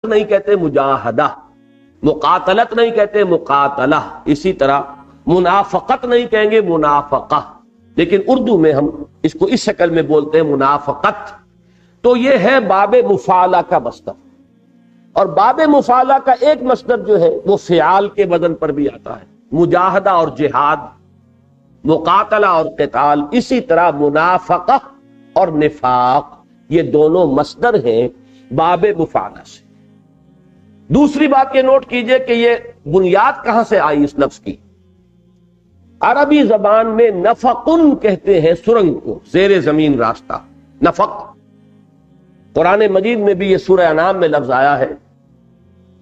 نہیں کہتے مجاہدہ، مقاتلت نہیں کہتے مقاتلہ، اسی طرح منافقت نہیں کہیں گے منافقہ، لیکن اردو میں ہم اس کو اس شکل میں بولتے ہیں منافقت۔ تو یہ ہے باب مفعلہ کا مصدر، اور باب مفعلہ کا ایک مصدر جو ہے وہ فعال کے وزن پر بھی آتا ہے، مجاہدہ اور جہاد، مقاتلہ اور قتال، اسی طرح منافقہ اور نفاق، یہ دونوں مصدر ہیں باب مفعلہ سے۔ دوسری بات یہ نوٹ کیجئے کہ یہ بنیاد کہاں سے آئی اس لفظ کی؟ عربی زبان میں نفقن کہتے ہیں سرنگ کو، زیر زمین راستہ، نفق۔ قرآن مجید میں بھی یہ سورہ انعام میں لفظ آیا ہے،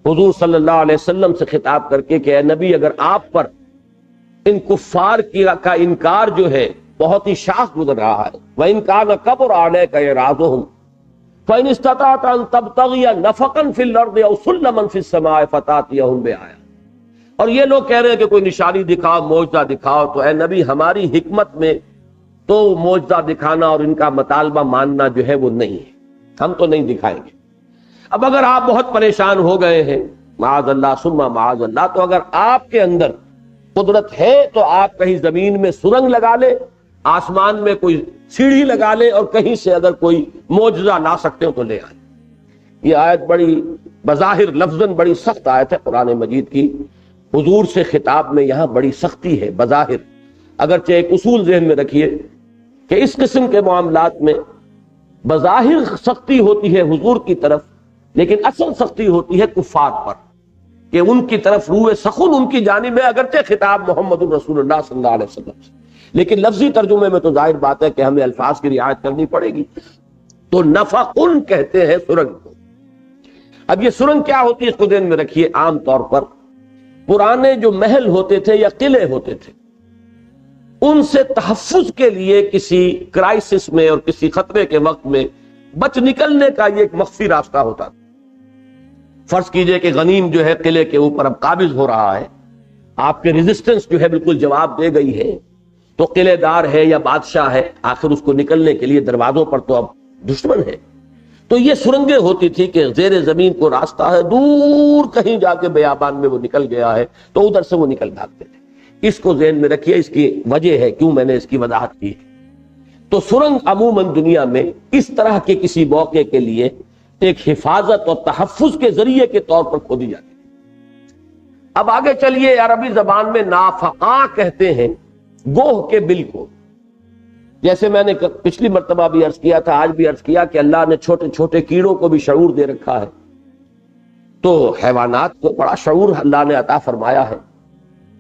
حضور صلی اللہ علیہ وسلم سے خطاب کر کے کہ اے نبی، اگر آپ پر ان کفار کا انکار جو ہے بہت ہی شاخ گزر رہا ہے، وَإِن كَانَ كَبُرَ عَلَيْكَ إِعْرَاضُهُمْ فَإِنِ اسْتَطَعْتَ أَن تَبْتَغِيَ نَفَقًا فِي الْأَرْضِ أَوْ سُلَّمًا فِي السَّمَاءِ فَتَأْتِيَهُم بِآيَةٍ۔ اور یہ لوگ کہہ رہے ہیں کہ کوئی نشانی دکھاؤ، معجزہ دکھاؤ، تو اے نبی ہماری حکمت میں تو معجزہ دکھانا اور ان کا مطالبہ ماننا جو ہے وہ نہیں ہے، ہم تو نہیں دکھائیں گے۔ اب اگر آپ بہت پریشان ہو گئے ہیں، معاذ اللہ ثم معاذ اللہ، تو اگر آپ کے اندر قدرت ہے تو آپ کہیں زمین میں سرنگ لگا لے، آسمان میں کوئی سیڑھی لگا لے، اور کہیں سے اگر کوئی معجزہ لا سکتے ہو تو لے آئیں۔ یہ آیت بڑی بظاہر لفظاً بڑی سخت آیت ہے قرآن مجید کی، حضور سے خطاب میں یہاں بڑی سختی ہے بظاہر، اگرچہ ایک اصول ذہن میں رکھیے کہ اس قسم کے معاملات میں بظاہر سختی ہوتی ہے حضور کی طرف، لیکن اصل سختی ہوتی ہے کفار پر، کہ ان کی طرف روح سخن ان کی جانب ہے، اگرچہ خطاب محمد الرسول اللہ صلی اللہ علیہ وسلم سے، لیکن لفظی ترجمے میں تو ظاہر بات ہے کہ ہمیں الفاظ کی رعایت کرنی پڑے گی۔ تو نفقن کہتے ہیں سرنگ کو۔ اب یہ سرنگ کیا ہوتی ہے اس کو ذہن میں رکھیے۔ عام طور پر پرانے جو محل ہوتے تھے یا قلعے ہوتے تھے، ان سے تحفظ کے لیے کسی کرائسس میں اور کسی خطرے کے وقت میں بچ نکلنے کا یہ ایک مخفی راستہ ہوتا تھا۔ فرض کیجئے کہ غنیم جو ہے قلعے کے اوپر اب قابض ہو رہا ہے، آپ کے ریزسٹنس جو ہے بالکل جواب دے گئی ہے، تو قلعے دار ہے یا بادشاہ ہے، آخر اس کو نکلنے کے لیے دروازوں پر تو اب دشمن ہے، تو یہ سرنگیں ہوتی تھی کہ زیر زمین کو راستہ ہے، دور کہیں جا کے بیابان میں وہ نکل گیا ہے، تو ادھر سے وہ نکل بھاگتے تھے۔ اس کو ذہن میں رکھیے، اس کی وجہ ہے کیوں میں نے اس کی وضاحت کی۔ تو سرنگ عموماً دنیا میں اس طرح کے کسی موقع کے لیے ایک حفاظت اور تحفظ کے ذریعے کے طور پر کھودی جاتی ہے۔ اب آگے چلیے، عربی زبان میں نافقہ کہتے ہیں گوہ کے بل کو، جیسے میں نے پچھلی مرتبہ بھی عرض کیا تھا، آج بھی عرض کیا کہ اللہ نے چھوٹے چھوٹے کیڑوں کو بھی شعور دے رکھا ہے، تو حیوانات کو بڑا شعور اللہ نے عطا فرمایا ہے۔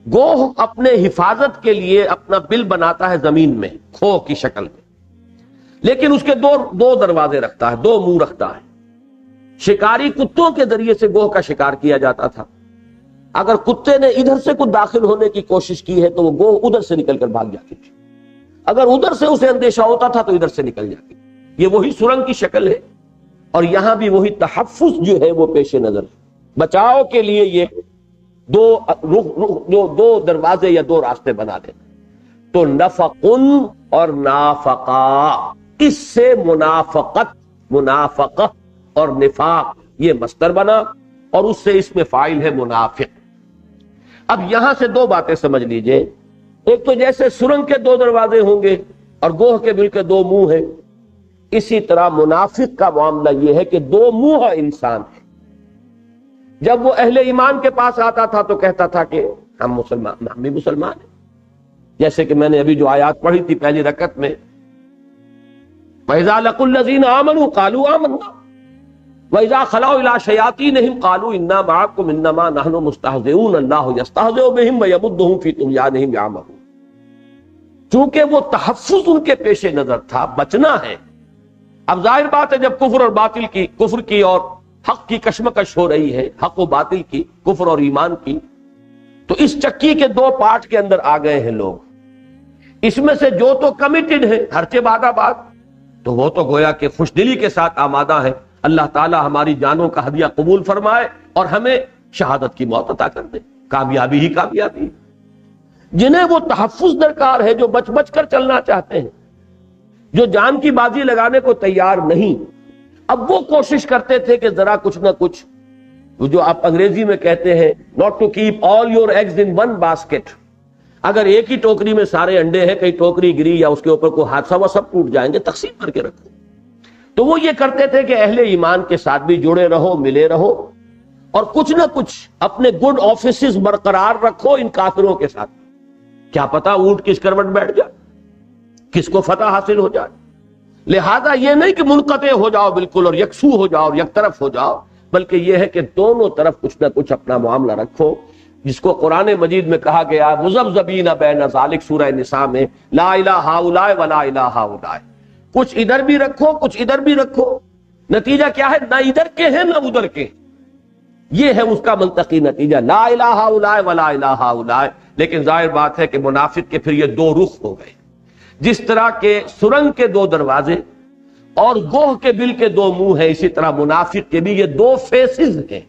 گوہ اپنے حفاظت کے لیے اپنا بل بناتا ہے زمین میں کھو کی شکل میں، لیکن اس کے دو دروازے رکھتا ہے، دو منہ رکھتا ہے۔ شکاری کتوں کے ذریعے سے گوہ کا شکار کیا جاتا تھا، اگر کتے نے ادھر سے کچھ داخل ہونے کی کوشش کی ہے تو وہ گوہ ادھر سے نکل کر بھاگ جاتی تھی، اگر ادھر سے اسے اندیشہ ہوتا تھا تو ادھر سے نکل جاتی۔ یہ وہی سرنگ کی شکل ہے، اور یہاں بھی وہی تحفظ جو ہے وہ پیش نظر ہے، بچاؤ کے لیے یہ دو دروازے یا دو راستے بنا دینا۔ تو نفقن اور نافقہ، اس سے منافقت، منافقہ اور نفاق یہ مصدر بنا، اور اس سے اس میں فاعل ہے منافق۔ اب یہاں سے دو باتیں سمجھ لیجئے، ایک تو جیسے سرنگ کے دو دروازے ہوں گے اور گوہ کے بل کے دو منہ ہیں، اسی طرح منافق کا معاملہ یہ ہے کہ دو منہ انسان ہے۔ جب وہ اہل ایمان کے پاس آتا تھا تو کہتا تھا کہ ہم بھی مسلمان ہیں، جیسے کہ میں نے ابھی جو آیات پڑھی تھی پہلی رکعت میں، وَإِذَا لَقُوا الَّذِينَ آمَنُوا قَالُوا آمَنَّا وَإِذَا خَلَوْا إِلَىٰ شَيَاطِينِهِمْ قَالُوا إِنَّا مَعَكُمْ إِنَّمَا نَحْنُ مُسْتَهْزِئُونَ اللَّهُ يَسْتَهْزِئُ بِهِمْ وَيَمُدُّهُمْ فِي طُغْيَانِهِمْ يَعْمَهُونَ۔ چونکہ وہ تحفظ ان کے پیش نظر تھا، بچنا ہے۔ اب ظاہر بات ہے جب کفر اور باطل کی، کفر کی اور حق کی کشمکش ہو رہی ہے، حق و باطل کی، کفر اور ایمان کی، تو اس چکی کے دو پارٹ کے اندر آ گئے ہیں لوگ۔ اس میں سے جو تو کمیٹڈ ہے، ہرچہ بادہ باد، تو وہ تو گویا کہ خوش دلی کے ساتھ آمادہ ہے، اللہ تعالی ہماری جانوں کا ہدیہ قبول فرمائے اور ہمیں شہادت کی موت عطا کر دے، کامیابی ہی کامیابی۔ جنہیں وہ تحفظ درکار ہے، جو بچ بچ کر چلنا چاہتے ہیں، جو جان کی بازی لگانے کو تیار نہیں، اب وہ کوشش کرتے تھے کہ ذرا کچھ نہ کچھ جو آپ انگریزی میں کہتے ہیں not to keep all your eggs in one basket. اگر ایک ہی ٹوکری میں سارے انڈے ہیں، کہیں ٹوکری گری یا اس کے اوپر کوئی حادثہ ہوا، سب ٹوٹ جائیں گے، تقسیم کر کے رکھو. تو وہ یہ کرتے تھے کہ اہل ایمان کے ساتھ بھی جڑے رہو، ملے رہو، اور کچھ نہ کچھ اپنے گڈ آفیسز برقرار رکھو ان کافروں کے ساتھ. کیا پتا اونٹ کس کروٹ بیٹھ جائے، کس کو فتح حاصل ہو جائے. لہذا یہ نہیں کہ منقطع ہو جاؤ بالکل اور یکسو ہو جاؤ اور یک طرف ہو جاؤ، بلکہ یہ ہے کہ دونوں طرف کچھ نہ کچھ اپنا معاملہ رکھو، جس کو قرآن مجید میں کہا گیا مذبذبین بین ذالک سورہ نساء میں لا الہ ہؤلاء ولا الہ ہؤلاء. کچھ ادھر بھی رکھو، کچھ ادھر بھی رکھو. نتیجہ کیا ہے؟ نہ ادھر کے ہیں نہ ادھر کے. یہ ہے اس کا منطقی نتیجہ، لا الہ ہؤلاء ولا الہ ہؤلاء. لیکن ظاہر بات ہے کہ منافق کے پھر یہ دو رخ ہو گئے. جس طرح کے سرنگ کے دو دروازے اور گوہ کے بل کے دو منہ ہیں، اسی طرح منافق کے بھی یہ دو فیسز ہیں.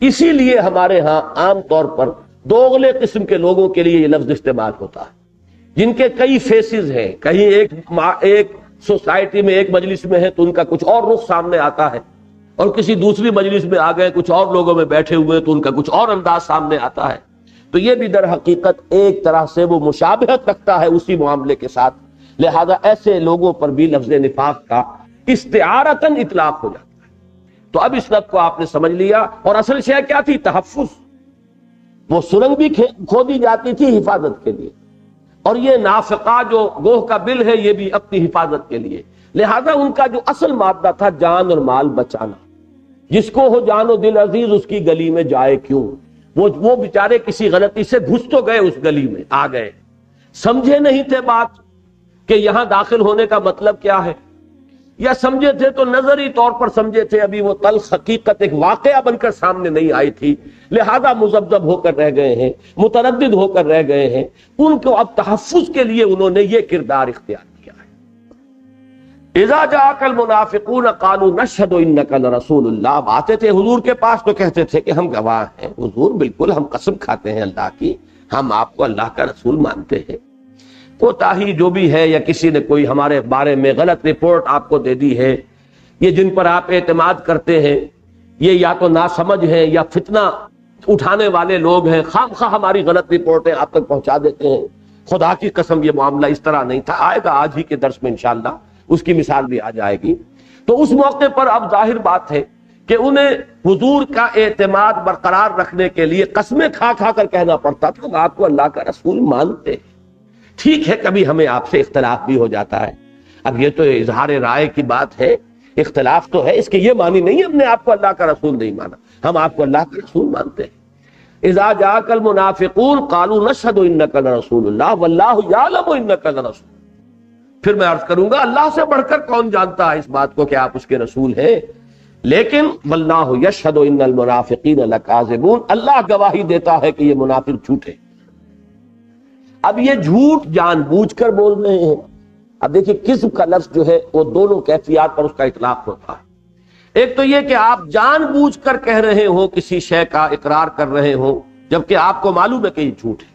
اسی لیے ہمارے ہاں عام طور پر دوغلے قسم کے لوگوں کے لیے یہ لفظ استعمال ہوتا ہے، جن کے کئی فیسز ہیں. کہیں ایک سوسائٹی میں، ایک مجلس میں ہے تو ان کا کچھ اور رخ سامنے آتا ہے، اور کسی دوسری مجلس میں آ گئے کچھ اور لوگوں میں بیٹھے ہوئے تو ان کا کچھ اور انداز سامنے آتا ہے. تو یہ بھی در حقیقت ایک طرح سے وہ مشابہت رکھتا ہے اسی معاملے کے ساتھ. لہذا ایسے لوگوں پر بھی لفظ نفاق کا استعارتاً اطلاق ہو جاتا ہے. تو اب اس لفظ کو آپ نے سمجھ لیا. اور اصل شے کیا تھی؟ تحفظ. وہ سرنگ بھی کھودی جاتی تھی حفاظت کے لیے، اور یہ نافقہ جو گوہ کا بل ہے یہ بھی اپنی حفاظت کے لیے. لہذا ان کا جو اصل مادہ تھا جان اور مال بچانا. جس کو ہو جان و دل عزیز اس کی گلی میں جائے کیوں. وہ بیچارے کسی غلطی سے گھس تو گئے، اس گلی میں آ گئے، سمجھے نہیں تھے بات کہ یہاں داخل ہونے کا مطلب کیا ہے، یا سمجھے تھے تو نظری طور پر سمجھے تھے، ابھی وہ تلخ حقیقت ایک واقعہ بن کر سامنے نہیں آئی تھی. لہذا مذبذب ہو کر رہ گئے ہیں، متردد ہو کر رہ گئے ہیں. ان کو اب تحفظ کے لیے انہوں نے یہ کردار اختیار کیا ہے. اذا جاءك المنافقون قالوا نشهد انك لرسول اللہ. آتے تھے حضور کے پاس تو کہتے تھے کہ ہم گواہ ہیں حضور، بالکل ہم قسم کھاتے ہیں اللہ کی، ہم آپ کو اللہ کا رسول مانتے ہیں. کوتاہی جو بھی ہے یا کسی نے کوئی ہمارے بارے میں غلط رپورٹ آپ کو دے دی ہے، یہ جن پر آپ اعتماد کرتے ہیں یہ یا تو ناسمجھ ہیں یا فتنہ اٹھانے والے لوگ ہیں، خام خواہ ہماری غلط رپورٹیں آپ تک پہنچا دیتے ہیں. خدا کی قسم یہ معاملہ اس طرح نہیں تھا. آئے گا آج ہی کے درس میں انشاءاللہ اس کی مثال بھی آ جائے گی. تو اس موقع پر اب ظاہر بات ہے کہ انہیں حضور کا اعتماد برقرار رکھنے کے لیے قسمیں کھا کھا کر کہنا پڑتا تھا کہ آپ کو اللہ کا رسول مانتے ہیں. ٹھیک ہے کبھی ہمیں آپ سے اختلاف بھی ہو جاتا ہے، اب یہ تو اظہار رائے کی بات ہے، اختلاف تو ہے، اس کے یہ معنی نہیں ہم نے آپ کو اللہ کا رسول نہیں مانا، ہم آپ کو اللہ کا رسول مانتے ہیں. اذا جاءك المنافقون قالوا نشهد انك لرسول الله والله يعلم انك لرسول. پھر میں عرض کروں گا اللہ سے بڑھ کر کون جانتا ہے اس بات کو کہ آپ اس کے رسول ہیں، لیکن واللہ یشہد ان المنافقین لکاذبون. اللہ گواہی دیتا ہے کہ یہ منافق جھوٹے. اب یہ جھوٹ جان بوجھ کر بول رہے ہیں. اب دیکھیں کذب کا لفظ جو ہے وہ دونوں کیفیات پر اس کا اطلاق ہوتا ہے. ایک تو یہ کہ آپ جان بوجھ کر کہہ رہے ہو، کسی شے کا اقرار کر رہے ہو جبکہ آپ کو معلوم ہے کہ یہ جھوٹ ہے.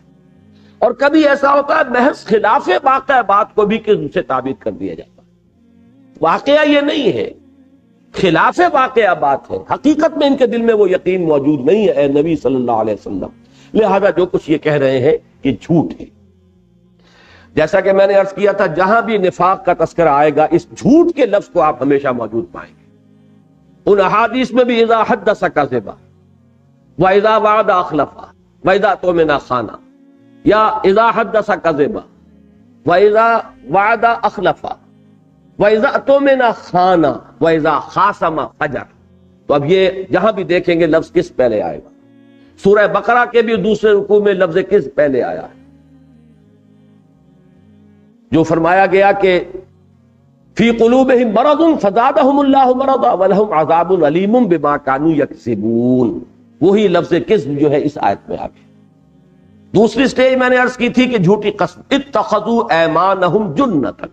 اور کبھی ایسا ہوتا ہے محض خلاف واقع بات کو بھی کذب سے تعبیر کر دیا جاتا ہے. واقعہ یہ نہیں ہے، خلاف واقعہ بات ہے، حقیقت میں ان کے دل میں وہ یقین موجود نہیں ہے اے نبی صلی اللہ علیہ وسلم. لہذا جو کچھ یہ کہہ رہے ہیں یہ جھوٹ ہے. جیسا کہ میں نے عرض کیا تھا جہاں بھی نفاق کا تذکرہ آئے گا اس جھوٹ کے لفظ کو آپ ہمیشہ موجود پائیں گے. ان احادیث میں بھی اذا حدث کذب واذا وعد اخلف واذا اؤتمن خان، یا اذا حدث کذب واذا وعد اخلف واذا اؤتمن خان واذا خاصم فجر. تو اب یہ جہاں بھی دیکھیں گے لفظ کس پہلے آئے گا. سورہ بقرہ کے بھی دوسرے رکوع میں لفظ کس پہلے آیا ہے، جو فرمایا گیا کہ فی قلوبہم مرض فزادہم اللہ مرضا ولہم عذاب علیم بما کانوا یکسبون. وہی لفظ کذب جو ہے اس آیت میں آ گیا. دوسری سٹیج میں نے عرض کی تھی کہ جھوٹی قسم، اتخذوا ایمانہم جنتا،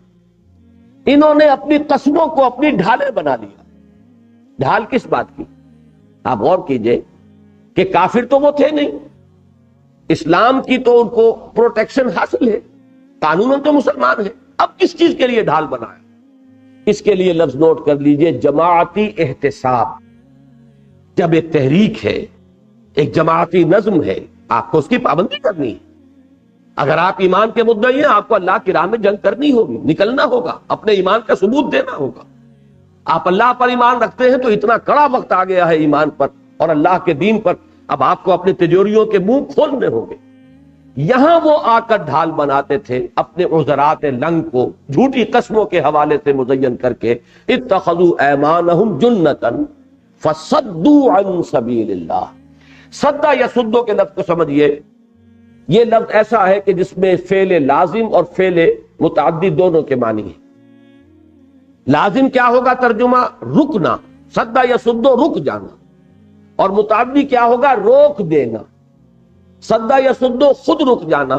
انہوں نے اپنی قسموں کو اپنی ڈھالیں بنا لیا. ڈھال کس بات کی؟ آپ غور کیجئے کہ کافر تو وہ تھے نہیں، اسلام کی تو ان کو پروٹیکشن حاصل ہے، قانوناً تو مسلمان ہیں. اب کس چیز کے لیے ڈھال بنایا؟ اس کے لیے لفظ نوٹ کر لیجئے، جماعتی احتساب. جب ایک تحریک ہے، ایک جماعتی نظم ہے، آپ کو اس کی پابندی کرنی ہے۔ اگر آپ ایمان کے مدعی ہیں، آپ کو اللہ کی راہ میں جنگ کرنی ہوگی، نکلنا ہوگا، اپنے ایمان کا ثبوت دینا ہوگا۔ آپ اللہ پر ایمان رکھتے ہیں تو اتنا کڑا وقت آ گیا ہے ایمان پر اور اللہ کے دین پر، اب آپ کو اپنے تجوریوں کے منہ کھولنے ہوں گے۔ یہاں وہ آ کر ڈھال بناتے تھے اپنے عذرات لنگ کو جھوٹی قسموں کے حوالے سے مزین کر کے، اتخذوا ایمانہم جنتا فصدوا عن سبیل اللہ۔ صدا یا سدو کے لفظ کو سمجھیے، یہ لفظ ایسا ہے کہ جس میں فعل لازم اور فعل متعدی دونوں کے معنی ہیں۔ لازم کیا ہوگا ترجمہ؟ رکنا، صدا یا سدو رک جانا، اور متعدی کیا ہوگا؟ روک دینا۔ صدا یا سدو خود رک جانا،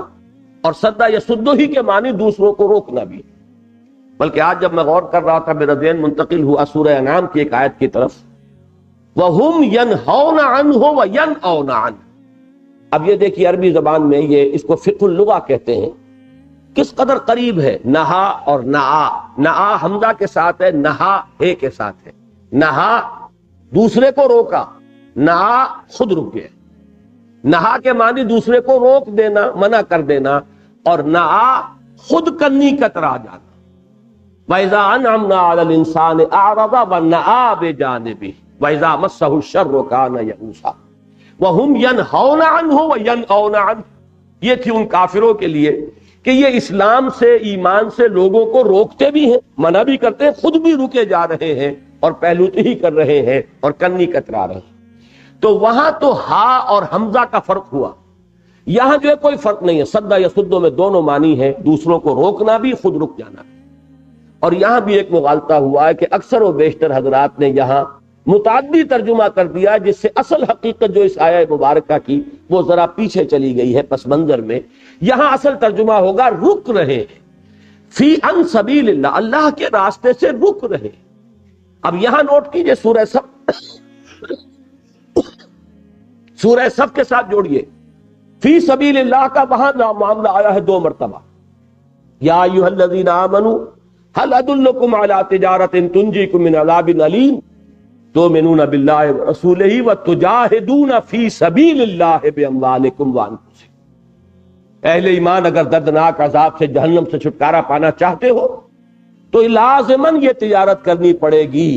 اور صدا یا سدو ہی کے معنی دوسروں کو روکنا بھی۔ بلکہ آج جب میں غور کر رہا تھا میرا ذہن منتقل ہوا سورہ انعام کی ایک آیت کی طرف، وَهُمْ يَنْهَوْنَ عَنْهُ وَيَنْأَوْنَ عَنْهُ۔ اب یہ دیکھیے عربی زبان میں یہ اس کو فقہ اللغہ کہتے ہیں، کس قدر قریب ہے نہا اور نعا۔ نعا حمزہ کے ساتھ ہے، نہا ہے کے ساتھ ہے۔ نہا دوسرے کو روکا، نعا خود رک گیا۔ نہا کے معنی دوسرے کو روک دینا، منع کر دینا، اور نعا خود کنی کترا جانا۔ وَإِذَا أَنْعَمْنَا عَلَى الْإِنسَانِ أَعْرَضَ وَنَأَىٰ بِجَانِبِهِ وَإِذَا مَسَّهُ الشَّرُّ كَانَ يَئُوسًا وَهُمْ يَنْهَوْنَ عَنْهُ وَيَنْأَوْنَ عَنْهُ۔ یہ تھی ان کافروں کے لیے کہ یہ اسلام سے، ایمان سے لوگوں کو روکتے بھی ہیں، منع بھی کرتے ہیں، خود بھی رکے جا رہے ہیں اور پہلوتی ہی کر رہے ہیں اور کنی کترا رہے ہیں۔ تو وہاں تو ہا اور حمزہ کا فرق ہوا، یہاں جو ہے کوئی فرق نہیں ہے۔ صدا یا سدو میں دونوں معنی ہے، دوسروں کو روکنا بھی، خود رک جانا بھی۔ اور یہاں بھی ایک مغالطہ ہوا ہے کہ اکثر و بیشتر حضرات نے یہاں متعدی ترجمہ کر دیا، جس سے اصل حقیقت جو اس آیہ مبارکہ کی وہ ذرا پیچھے چلی گئی ہے پس منظر میں۔ یہاں اصل ترجمہ ہوگا رک رہے ہیں، فی ان سبیل اللہ، اللہ کے راستے سے رک رہے۔ اب یہاں نوٹ کیجئے سورہ سورہ صف کے ساتھ جوڑیے، فی سبیل اللہ کا وہاں معاملہ آیا ہے 2 مرتبہ۔ یا ایھا الذین آمنوا هل ادلکم علی تجارۃ تنجیکم من عذاب علیم تؤمنون باللہ ورسولہ وتجاہدون فی سبیل اللہ باموالکم وانفسکم۔ اہل ایمان اگر دردناک عذاب سے، جہنم سے چھٹکارا پانا چاہتے ہو تو لازماً یہ تجارت کرنی پڑے گی،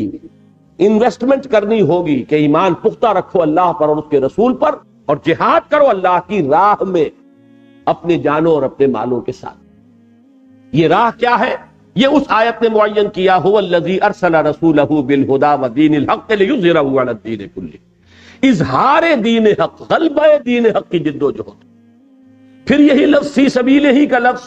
انویسٹمنٹ کرنی ہوگی کہ ایمان پختہ رکھو اللہ پر اور اس کے رسول پر، اور جہاد کرو اللہ کی راہ میں اپنے جانوں اور اپنے مالوں کے ساتھ۔ یہ راہ کیا ہے؟ یہ اس آیت نے معین کیا، هو الذی ارسل رسولہ بالہدی ودین الحق لیظہرہ علی الدین کلہ۔ اظہار دین حق، غلبہ دین حق کی جد و جہد۔ پھر یہی لفظ فی سبیلہ ہی کا لفظ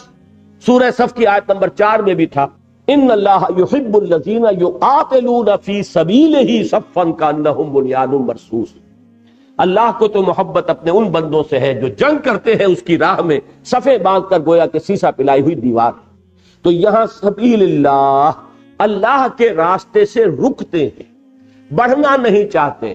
سورہ صف کی آیت نمبر 4 میں بھی تھا، ان اللہ یحب الذین یقاتلون فی سبیلہ صفا کانہم بنیان مرصوص۔ اللہ کو تو محبت اپنے ان بندوں سے ہے جو جنگ کرتے ہیں اس کی راہ میں صفیں باندھ کر، گویا کہ سیسا پلائی ہوئی دیوار۔ تو یہاں سبیل اللہ، اللہ کے راستے سے رکتے ہیں، بڑھنا نہیں چاہتے،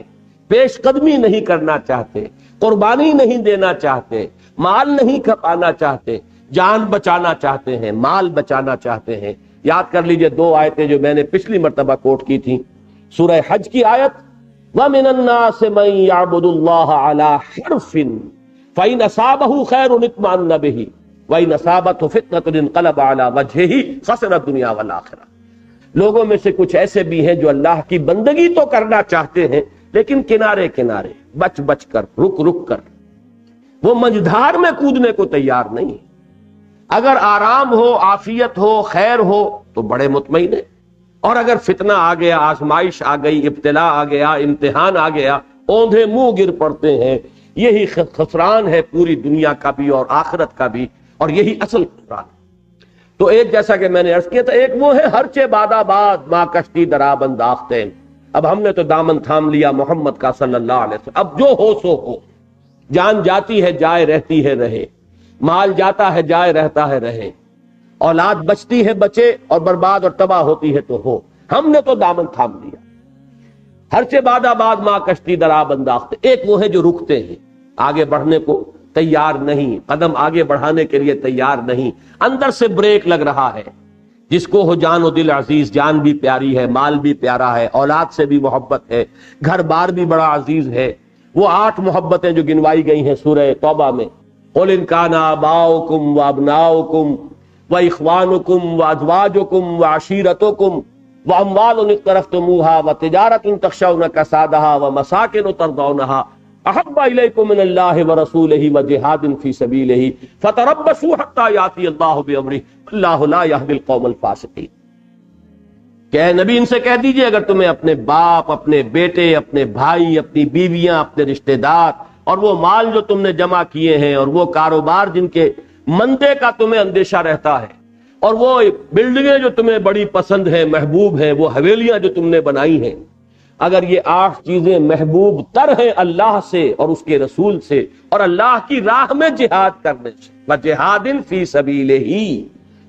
پیش قدمی نہیں کرنا چاہتے، قربانی نہیں دینا چاہتے، مال نہیں کھپانا چاہتے، جان بچانا چاہتے ہیں، مال بچانا چاہتے ہیں۔ یاد کر لیجئے 2 آیتیں جو میں نے پچھلی مرتبہ کوٹ کی تھیں، سورہ حج کی آیت وَمِنَ النَّاسِ مَن يَعْبُدُ اللَّهَ عَلَى حَرْفٍ فَإِنْ أَصَابَهُ خَيْرٌ اطْمَأَنَّ بِهِ وَإِنْ أَصَابَتْهُ فِتْنَةٌ انقلب عَلَى وَجْهِهِ خَسِرَ الدُّنْيَا وَالْآخِرَةَ۔ لوگوں میں سے کچھ ایسے بھی ہیں جو اللہ کی بندگی تو کرنا چاہتے ہیں لیکن کنارے کنارے، بچ بچ کر، رک رک کر، وہ منجدھار میں کودنے کو تیار نہیں۔ اگر آرام ہو، عافیت ہو، خیر ہو تو بڑے مطمئن ہیں، اور اگر فتنہ آ گیا، آزمائش آ گئی، ابتلا آ گیا، امتحان آ گیا، اوندھے منہ گر پڑتے ہیں۔ یہی خسران ہے پوری دنیا کا بھی اور آخرت کا بھی، اور یہی اصل خسران ہے۔ تو ایک جیسا کہ میں نے عرض کیا تھا، ایک وہ ہے ہر چے باد آباد ماں کشتی دراب انداختین۔ اب ہم نے تو دامن تھام لیا محمد کا صلی اللہ علیہ وسلم، اب جو ہو سو ہو، جان جاتی ہے جائے رہتی ہے رہے، مال جاتا ہے جائے رہتا ہے رہے، اولاد بچتی ہے بچے اور برباد اور تباہ ہوتی ہے تو ہو، ہم نے تو دامن تھام لیا۔ ہر چے باد آباد ماں کشتی دراب انداخت۔ ایک وہ ہے جو رکتے ہیں، آگے بڑھنے کو تیار نہیں، قدم آگے بڑھانے کے لیے تیار نہیں، اندر سے بریک لگ رہا ہے جس کو ہو جان و دل عزیز، جان بھی پیاری ہے، مال بھی پیارا ہے، اولاد سے بھی محبت ہے، گھر بار بھی بڑا عزیز ہے، وہ 8 محبتیں جو گنوائی گئی ہیں سورہ توبہ میں، قُلْ إِنْ كَانَ آبَاؤُكُمْ وَأَبْنَاؤُكُمْ وَإِخْوَانُكُمْ وَأَزْوَاجُكُمْ وَعَشِيرَتُكُمْ وَأَمْوَالٌ اقْتَرَفْتُمُوهَا وَتِجَارَةٌ تَخْشَوْنَ كَسَادَهَا وَمَسَاكِنُ تَرْضَوْنَهَا أَحَبَّ إِلَيْكُم مِّنَ اللَّهِ وَرَسُولِهِ وَجِهَادٍ فِي سَبِيلِهِ فَتَرَبَّصُوا حَتَّىٰ يَأْتِيَ اللَّهُ بِأَمْرِهِ وَاللَّهُ لَا يَهْدِي الْقَوْمَ الْفَاسِقِينَ۔ کہ اے نبی ان سے کہہ دیجئے اگر تمہیں اپنے باپ، اپنے بیٹے، اپنے بھائی، اپنی بیویاں، اپنے رشتہ دار اور وہ مال جو تم نے جمع کیے ہیں اور وہ کاروبار جن کے مندے کا تمہیں اندیشہ رہتا ہے اور وہ بلڈنگیں جو تمہیں بڑی پسند ہیں، محبوب ہیں، وہ حویلیاں جو تم نے بنائی ہیں، اگر یہ 8 چیزیں محبوب تر ہیں اللہ سے اور اس کے رسول سے اور اللہ کی راہ میں جہاد کرنے سے، وَجِہَادٍ فِي سَبِيلِهِ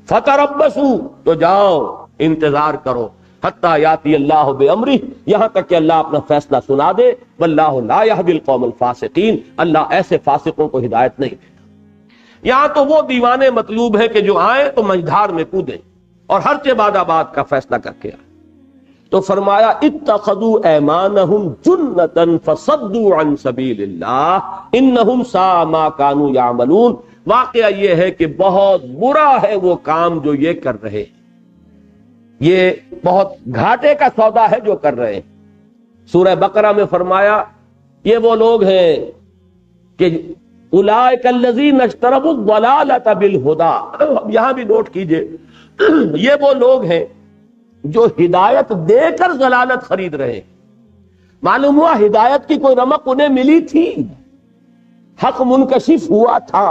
فَتَرَبَّصُوا، تو جاؤ انتظار کرو، حتیٰ یاتی اللہ بامرہ، یہاں تک کہ اللہ اپنا فیصلہ سنا دے، واللہ لا یہدی القوم الفاسقین، اللہ ایسے فاسقوں کو ہدایت نہیں دیتا۔ یہاں تو وہ دیوانے مطلوب ہے کہ جو آئیں تو مجدھار میں کودیں اور ہر چہ بعد آباد کا فیصلہ کر کے آئیں۔ تو فرمایا اتخذوا ایمانہم جنتا فصدوا عن سبیل اللہ انہم ساء ما کانوا یعملون۔ واقعہ یہ ہے کہ بہت برا ہے وہ کام جو یہ کر رہے ہیں، یہ بہت گھاٹے کا سودا ہے جو کر رہے ہیں۔ سورہ بقرہ میں فرمایا یہ وہ لوگ ہیں کہ اولئک الذین اشتروا الضلالۃ بالہدی، یہاں بھی نوٹ کیجئے یہ وہ لوگ ہیں جو ہدایت دے کر ضلالت خرید رہے ہیں۔ معلوم ہوا ہدایت کی کوئی رمق انہیں ملی تھی، حق منکشف ہوا تھا۔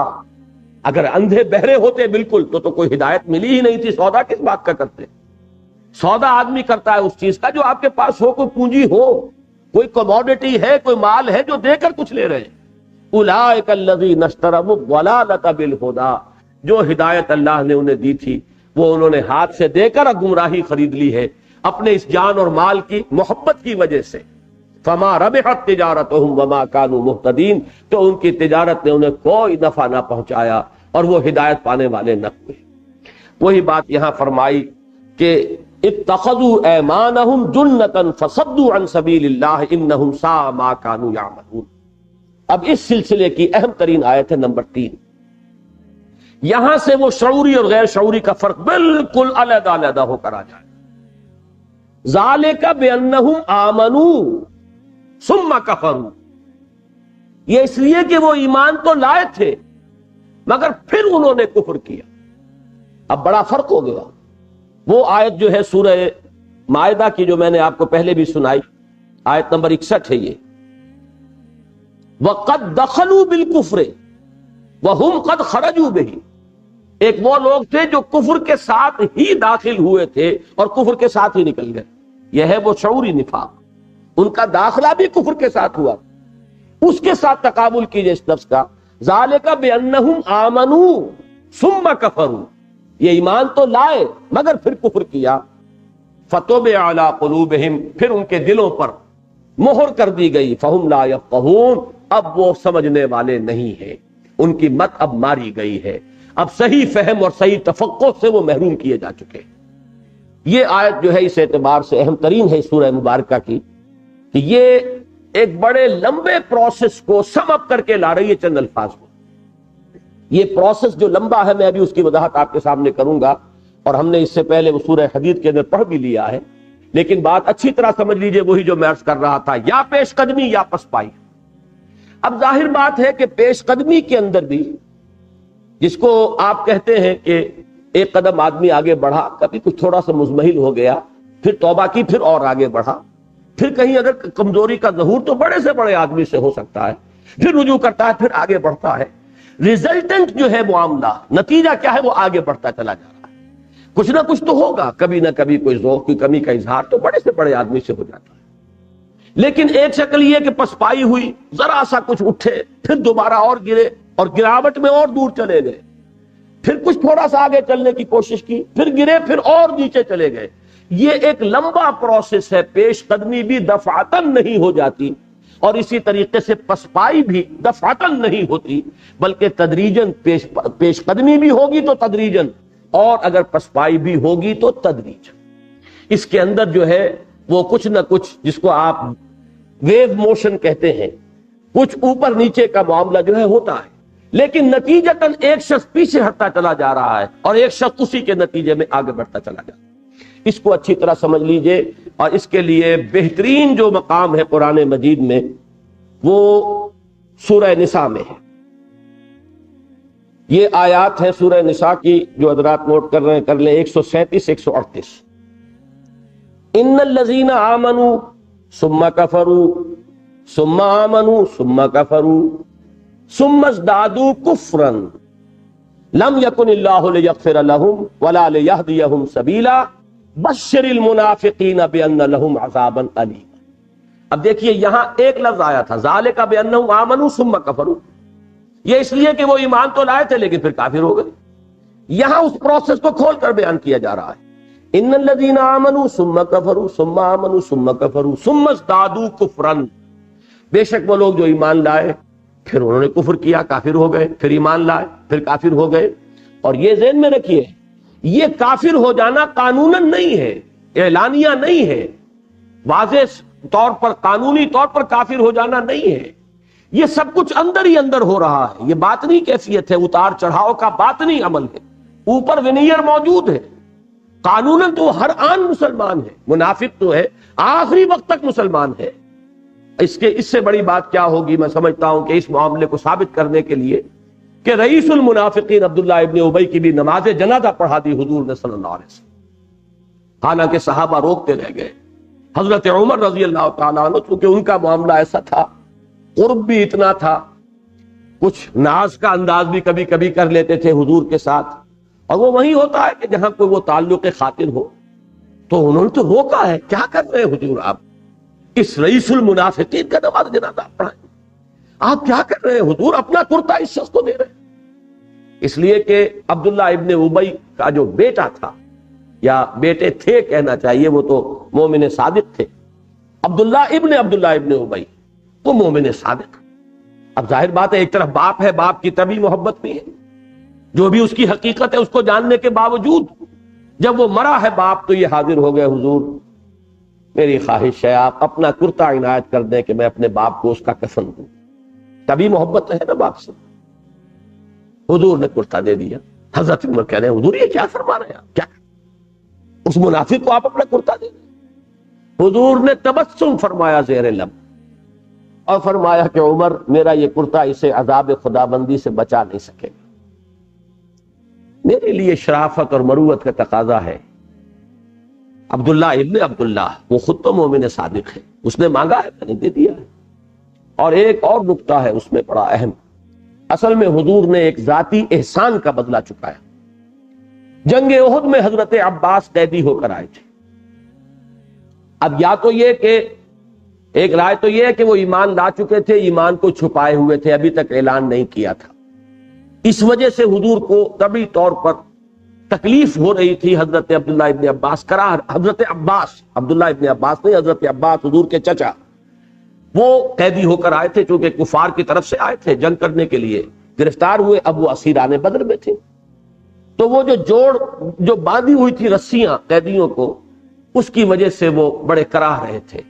اگر اندھے بہرے ہوتے بالکل تو کوئی ہدایت ملی ہی نہیں تھی، سودا کس بات کا کرتے؟ سودا آدمی کرتا ہے اس چیز کا جو آپ کے پاس ہو، کوئی پونجی ہو، کوئی کموڈٹی ہے، کوئی مال ہے جو دے کر کچھ لے رہے ہیں۔ اولئک الذین اشتروا الضلالۃ بالہدی، جو ہدایت اللہ نے انہیں دی تھی وہ انہوں نے ہاتھ سے دے کر گمراہی خرید لی ہے اپنے اس جان اور مال کی محبت کی وجہ سے۔ فما ربحت تجارتہم وما کانوا مہتدین، تو ان کی تجارت نے انہیں کوئی نفع نہ پہنچایا اور وہ ہدایت پانے والے نہ ہوئے۔ وہی بات یہاں فرمائی کہ اتخذوا ایمانہم جنتا فصدوا عن سبیل اللہ انہم ساء ما کانوا یعملون۔ اب اس سلسلے کی اہم ترین آیت ہے نمبر 3۔ یہاں سے وہ شعوری اور غیر شعوری کا فرق بالکل علیحدہ علیحدہ ہو کر آ جائے۔ ذالک بانہم آمنوا ثم کفروا، یہ اس لیے کہ وہ ایمان تو لائے تھے مگر پھر انہوں نے کفر کیا۔ اب بڑا فرق ہو گیا۔ وہ آیت جو ہے سورہ مائدہ کی جو میں نے آپ کو پہلے بھی سنائی، آیت نمبر 61 ہے یہ، وَقَدْ دَخَلُوا بِالْكُفْرِ وَهُمْ قَدْ خَرَجُوا بِهِ، ایک وہ لوگ تھے جو کفر کے ساتھ ہی داخل ہوئے تھے اور کفر کے ساتھ ہی نکل گئے۔ یہ ہے وہ شعوری نفاق، ان کا داخلہ بھی کفر کے ساتھ ہوا۔ اس کے ساتھ تقابل کیجئے اس لفظ کا، ذالک بانہم آمنوا ثم کفروا، یہ ایمان تو لائے مگر پھر کفر کیا۔ فطبع علی قلوبہم، پھر ان کے دلوں پر مہر کر دی گئی، فہم لا یفقہون، اب وہ سمجھنے والے نہیں ہیں، ان کی مت اب ماری گئی ہے، اب صحیح فہم اور صحیح تفقہ سے وہ محروم کیے جا چکے۔ یہ آیت جو ہے اس اعتبار سے اہم ترین ہے سورہ مبارکہ کی کہ یہ ایک بڑے لمبے پروسیس کو سم اپ کر کے لا رہی ہے چند الفاظ کو۔ یہ پروسیس جو لمبا ہے میں ابھی اس کی وضاحت آپ کے سامنے کروں گا، اور ہم نے اس سے پہلے وہ سورہ حدید کے اندر پڑھ بھی لیا ہے، لیکن بات اچھی طرح سمجھ لیجئے، وہی جو میں عرض کر رہا تھا، یا پیش قدمی یا پسپائی۔ اب ظاہر بات ہے کہ پیش قدمی کے اندر بھی، جس کو آپ کہتے ہیں کہ ایک قدم آدمی آگے بڑھا، کبھی کچھ تھوڑا سا مزمحل ہو گیا، پھر توبہ کی، پھر اور آگے بڑھا، پھر کہیں اگر کمزوری کا ظہور تو بڑے سے بڑے آدمی سے ہو سکتا ہے، پھر رجوع کرتا ہے، پھر آگے بڑھتا ہے۔ ریزلٹنٹ جو ہے معاملہ، نتیجہ کیا ہے، وہ آگے بڑھتا چلا جا رہا ہے۔ کچھ نہ کچھ تو ہوگا، کبھی نہ کبھی کوئی ذوق کی کمی کا اظہار تو بڑے سے بڑے آدمی سے ہو جاتا ہے، لیکن ایک شکل یہ کہ پسپائی ہوئی، ذرا سا کچھ اٹھے، پھر دوبارہ اور گرے، اور گراوٹ میں اور دور چلے گئے، پھر کچھ تھوڑا سا آگے چلنے کی کوشش کی، پھر گرے، پھر اور نیچے چلے گئے۔ یہ ایک لمبا پروسیس ہے، پیش قدمی بھی دفعتاً نہیں ہو جاتی، اور اسی طریقے سے پسپائی بھی دفعتاً نہیں ہوتی، بلکہ تدریجاً پیش قدمی بھی ہوگی تو تدریجاً، اور اگر پسپائی بھی ہوگی تو تدریج. اس کے اندر جو ہے وہ کچھ نہ کچھ جس کو آپ ویو موشن کہتے ہیں، کچھ اوپر نیچے کا معاملہ جو ہے ہوتا ہے، لیکن نتیجتاً ایک شخص پیچھے ہٹتا چلا جا رہا ہے اور ایک شخص اسی کے نتیجے میں آگے بڑھتا چلا جا رہا ہے. اس کو اچھی طرح سمجھ لیجئے، اور اس کے لیے بہترین جو مقام ہے قرآن مجید میں وہ سورہ نساء میں ہے. یہ آیات ہیں سورہ نساء کی، جو حضرات نوٹ کر رہے ہیں کر لیں، 137 138. ان الذین آمنوا ثم کفروا ثم آمنوا ثم کفروا ثم ازدادوا کفرا لم یکن اللہ لیغفر لهم ولا لیہدیہم سبیلا بشر المنافقین بان لهم عذابا الیما. اب دیکھیے یہاں ایک لفظ آیا تھا ذالک بانہم آمنوا ثم کفروا، یہ اس لیے کہ وہ ایمان تو لائے تھے لیکن پھر کافر ہو گئے. یہاں اس پروسیس کو کھول کر بیان کیا جا رہا ہے. ان الذین آمنوا ثم کفروا ثم آمنوا ثم کفروا ثم ازدادوا کفرا، بے شک وہ لوگ جو ایمان لائے پھر انہوں نے کفر کیا، کافر ہو گئے، پھر ایمان لائے پھر کافر ہو گئے. اور یہ ذہن میں رکھیے، یہ کافر ہو جانا قانوناً نہیں ہے، اعلانیہ نہیں ہے، واضح طور پر قانونی طور پر کافر ہو جانا نہیں ہے. یہ سب کچھ اندر ہی اندر ہو رہا ہے، یہ باطنی کیفیت ہے، اتار چڑھاؤ کا باطنی عمل ہے، اوپر ونیئر موجود ہے. قانوناً تو ہر آن مسلمان ہے، منافق تو ہے آخری وقت تک مسلمان ہے. اس سے بڑی بات کیا ہوگی؟ میں سمجھتا ہوں کہ اس معاملے کو ثابت کرنے کے لیے کہ رئیس المنافقین عبداللہ ابن ابی کی بھی نماز جنازہ پڑھا دی حضور نے صلی اللہ علیہ وسلم، حالانکہ صحابہ روکتے رہ گئے. حضرت عمر رضی اللہ تعالیٰ عنہ چونکہ ان کا معاملہ ایسا تھا، قرب بھی اتنا تھا، کچھ ناز کا انداز بھی کبھی کبھی کر لیتے تھے حضور کے ساتھ، اور وہ وہی ہوتا ہے کہ جہاں کوئی وہ تعلق خاطر ہو. تو انہوں نے تو روکا ہے، کیا کر رہے ہیں حضور آپ اس رئیس المنافقین کا نماز جنازہ پڑھائیں؟ آپ کیا کر رہے ہیں حضور؟ اپنا کرتا اس شخص کو دے رہے ہیں. اس لیے کہ عبداللہ ابن ابی کا جو بیٹا تھا، یا بیٹے تھے کہنا چاہیے، وہ تو مومن صادق تھے، عبداللہ ابن ابی وہ مومن صادق. اب ظاہر بات ہے ایک طرف باپ ہے، باپ کی طبی محبت بھی ہے، جو بھی اس کی حقیقت ہے اس کو جاننے کے باوجود جب وہ مرا ہے باپ تو یہ حاضر ہو گئے، حضور میری خواہش ہے آپ اپنا کرتا عنایت کر دیں کہ میں اپنے باپ کو اس کا کفن دوں. طبی محبت ہے نا باپ سے. حضور نے کرتا دے دیا. حضرت عمر کہہ رہے ہیں حضور یہ کیا فرما رہے ہیں آپ؟ کیا اس منافق کو آپ اپنا کرتا دے دیں؟ حضور نے تبسم فرمایا زیر لب اور فرمایا کہ عمر میرا یہ کرتا اسے عذاب خدا بندی سے بچا نہیں سکے گا. میرے لیے شرافت اور مروت کا تقاضا ہے. عبداللہ ابن عبداللہ وہ خود تو مومن صادق ہے، اس نے مانگا ہے میں نے دے دیا ہے. اور ایک اور نقطہ ہے اس میں بڑا اہم، اصل میں حضور نے ایک ذاتی احسان کا بدلہ چکایا. جنگ احد میں حضرت عباس قیدی ہو کر آئے تھے. اب یا تو یہ کہ ایک رائے تو یہ ہے کہ وہ ایمان لا چکے تھے، ایمان کو چھپائے ہوئے تھے، ابھی تک اعلان نہیں کیا تھا. اس وجہ سے حضور کو طبی طور پر تکلیف ہو رہی تھی. حضرت عبداللہ ابن عباس حضرت عباس، عبداللہ ابن عباس نہیں، حضرت عباس حضور کے چچا، وہ قیدی ہو کر آئے تھے چونکہ کفار کی طرف سے آئے تھے جنگ کرنے کے لیے، گرفتار ہوئے. اب وہ اسیران بدر میں تھے، تو وہ جو باندھی ہوئی تھی رسیاں قیدیوں کو، اس کی وجہ سے وہ بڑے کراہ رہے تھے.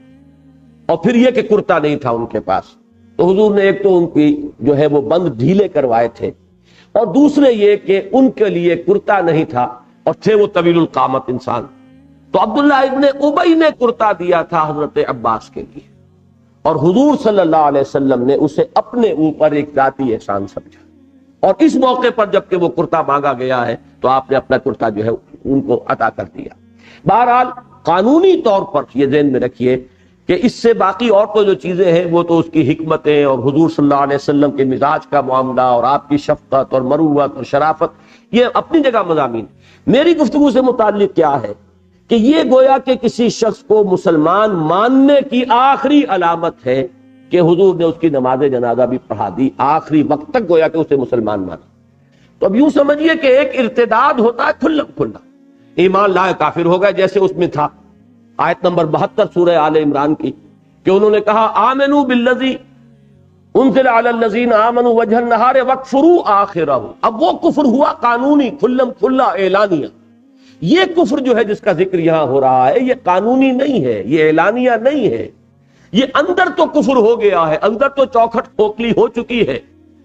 اور پھر یہ کہ کرتا نہیں تھا ان کے پاس، تو حضور نے ایک تو ان کی جو ہے وہ بند ڈھیلے کروائے تھے، اور دوسرے یہ کہ ان کے لیے کرتا نہیں تھا اور تھے وہ طویل القامت انسان. تو عبداللہ ابن ابی نے کرتا دیا تھا حضرت عباس کے لیے، اور حضور صلی اللہ علیہ وسلم نے اسے اپنے اوپر ایک ذاتی احسان سمجھا. اور اس موقع پر جب کہ وہ کرتا مانگا گیا ہے تو آپ نے اپنا کرتا جو ہے ان کو عطا کر دیا. بہرحال قانونی طور پر یہ ذہن میں رکھیے کہ اس سے باقی اور تو جو چیزیں ہیں وہ تو اس کی حکمتیں اور حضور صلی اللہ علیہ وسلم کے مزاج کا معاملہ اور آپ کی شفقت اور مروت اور شرافت یہ اپنی جگہ مضامین. میری گفتگو سے متعلق کیا ہے کہ یہ گویا کہ کسی شخص کو مسلمان ماننے کی آخری علامت ہے کہ حضور نے اس کی نماز جنازہ بھی پڑھا دی، آخری وقت تک گویا کہ اسے مسلمان مانا. تو اب یوں سمجھیے کہ ایک ارتداد ہوتا ہے کھلم کھلا، ایمان لائے کافر ہو گئے، جیسے اس میں تھا آیت نمبر 72 سورہ آل عمران کی کہ انہوں نے کہا آمنو بالذی انزل علی الذین آمنوا وجہ النہار واکفروا آخرہ. اب وہ کفر ہوا قانونی، کھلم کھلا اعلانیہ. یہ کفر جو ہے جس کا ذکر یہاں ہو رہا ہے، یہ قانونی نہیں ہے، یہ اعلانیہ نہیں ہے. یہ اندر تو کفر ہو گیا ہے، اندر تو چوکھٹ کھوکھلی ہو چکی ہے،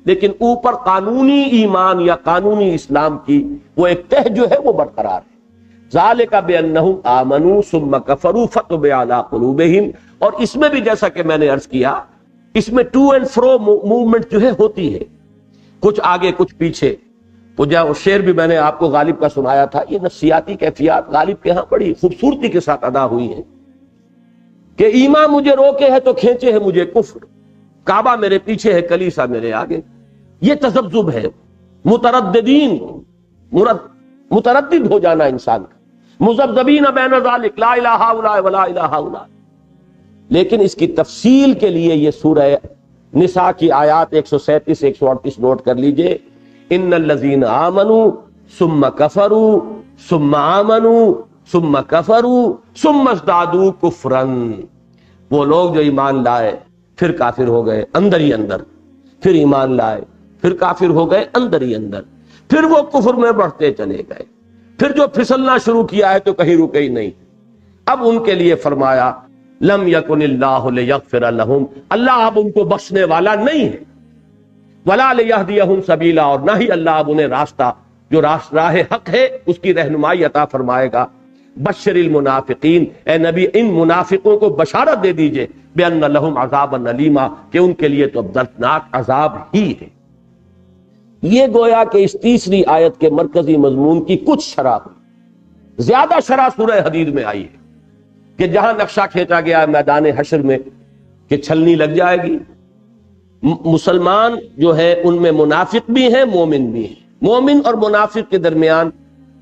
لیکن اوپر قانونی ایمان یا قانونی اسلام کی وہ ایک تہ جو ہے وہ برقرار ہے. ذالک بانہم آمنوا ثم کفروا فتبع علی قلوبہم. اور اس میں بھی جیسا کہ میں نے عرض کیا، اس میں ٹو اینڈ فرو موومنٹ جو ہے ہوتی ہے، کچھ آگے کچھ پیچھے. وہ شعر بھی میں نے آپ کو غالب کا سنایا تھا. یہ نفسیاتی کیفیات غالب کے ہاں بڑی خوبصورتی کے ساتھ ادا ہوئی ہیں کہ ایمان مجھے روکے ہے تو کھینچے ہے مجھے کفر، کعبہ میرے پیچھے ہے کلیسا میرے آگے. یہ تذبذب ہے، متردد ہو جانا انسان کا، مذبذبین بین ذلک لا الہ الا ولا الہ الا. لیکن اس کی تفصیل کے لیے یہ سورہ نساء کی آیات 137 138 نوٹ کر لیجئے. ان الذین آمنوا ثم کفروا ثم آمنوا ثم کفروا ثم ازدادوا کفرا. وہ لوگ جو ایمان لائے پھر کافر ہو گئے اندر ہی اندر، پھر ایمان لائے پھر کافر ہو گئے اندر ہی اندر، پھر وہ کفر میں بڑھتے چلے گئے، پھر جو پھسلنا شروع کیا ہے تو کہیں رکے ہی نہیں. اب ان کے لیے فرمایا لم یکن اللہ لیغفر لہم، اللہ اب ان کو بخشنے والا نہیں ہے، ولا لیہدیہم سبیلا، اور نہ ہی اللہ اب انہیں راستہ جو راہ حق ہے اس کی رہنمائی عطا فرمائے گا. بشر المنافقین، اے نبی ان منافقوں کو بشارت دے دیجئے بان لہم عذابا الیما، کہ ان کے لیے تو اب دردناک عذاب ہی ہے. یہ گویا کہ اس تیسری آیت کے مرکزی مضمون کی کچھ شرح ہوئی. زیادہ شرح سورہ حدید میں آئی ہے کہ جہاں نقشہ کھینچا گیا ہے میدان حشر میں کہ چھلنی لگ جائے گی. مسلمان جو ہے ان میں منافق بھی ہیں مومن بھی ہیں. مومن اور منافق کے درمیان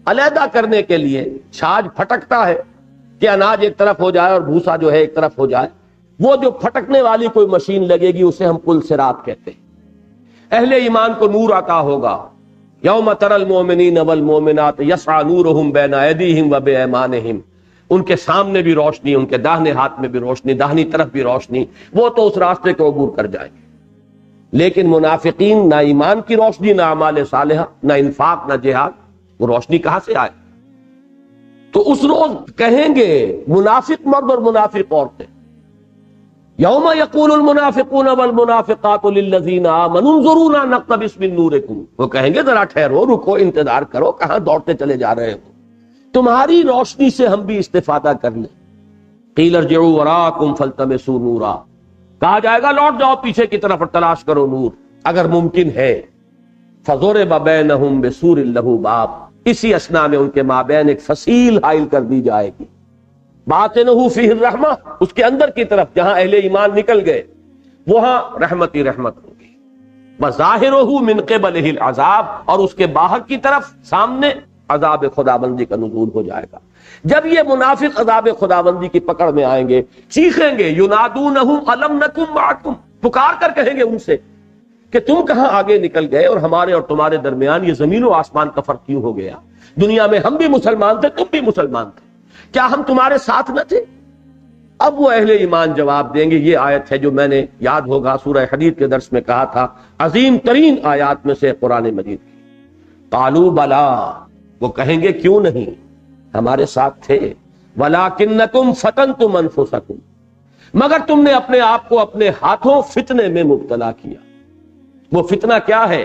علیحدہ کرنے کے لیے چھاج پھٹکتا ہے کہ اناج ایک طرف ہو جائے اور بھوسا جو ہے ایک طرف ہو جائے. وہ جو پھٹکنے والی کوئی مشین لگے گی اسے ہم پل صراط کہتے ہیں. اہل ایمان کو نور عطا ہوگا. یوم تری المؤمنین والمؤمنات یسعی نورہم بین ایدیہم و بایمانہم، ان کے سامنے بھی روشنی، ان کے داہنے ہاتھ میں بھی روشنی، داہنی طرف بھی روشنی. وہ تو اس راستے کو عبور کر جائیں گے. لیکن منافقین نہ ایمان کی روشنی، نہ اعمال صالحہ، نہ انفاق، نہ جہاد، وہ روشنی کہاں سے آئے؟ تو اس روز کہیں گے منافق مرد اور منافق عورتیں، یوم یقول المنافقون والمنافقات للذین آمنوا انظرونا نقتبس من نورکم. وہ کہیں گے ذرا ٹھہرو، رکو، انتظار کرو، کہاں دوڑتے چلے جا رہے ہو، تمہاری روشنی سے ہم بھی استفادہ کر لیں. قیل ارجعوا وراءکم فالتمسوا نورا، کہا جائے گا لوٹ جاؤ پیچھے کی طرف اور تلاش کرو نور اگر ممکن ہے. فضرب بینہم بسور لہ باب، اسی اثنا میں ان کے مابین ایک فصیل حائل کر دی جائے گی. باطنہ فیہ الرحمہ، اس کے اندر کی طرف جہاں اہل ایمان نکل گئے وہاں رحمت ہی رحمت ہوگی. وظاہرہ من قبلہ العذاب، اور اس کے باہر کی طرف سامنے عذاب خداوندی کا نزول ہو جائے گا. جب یہ منافق عذاب خداوندی کی پکڑ میں آئیں گے چیخیں گے ینادونہم الم نکم معکم، پکار کر کہیں گے ان سے کہ تم کہاں آگے نکل گئے اور ہمارے اور تمہارے درمیان یہ زمین و آسمان کا فرق کیوں ہو گیا؟ دنیا میں ہم بھی مسلمان تھے، تم بھی مسلمان تھے، کیا ہم تمہارے ساتھ نہ تھے؟ اب وہ اہل ایمان جواب دیں گے. یہ آیت ہے جو میں نے یاد ہوگا سورہ حدید کے درس میں کہا تھا عظیم ترین آیات میں سے قرآن مجید کی. قالوا بلا، وہ کہیں گے کیوں نہیں، ہمارے ساتھ تھے. وَلَكِنَّكُمْ فَتَنْتُمْ أَنفُسَكُمْ، مگر تم نے اپنے آپ کو اپنے ہاتھوں فتنے میں مبتلا کیا. وہ فتنہ کیا ہے؟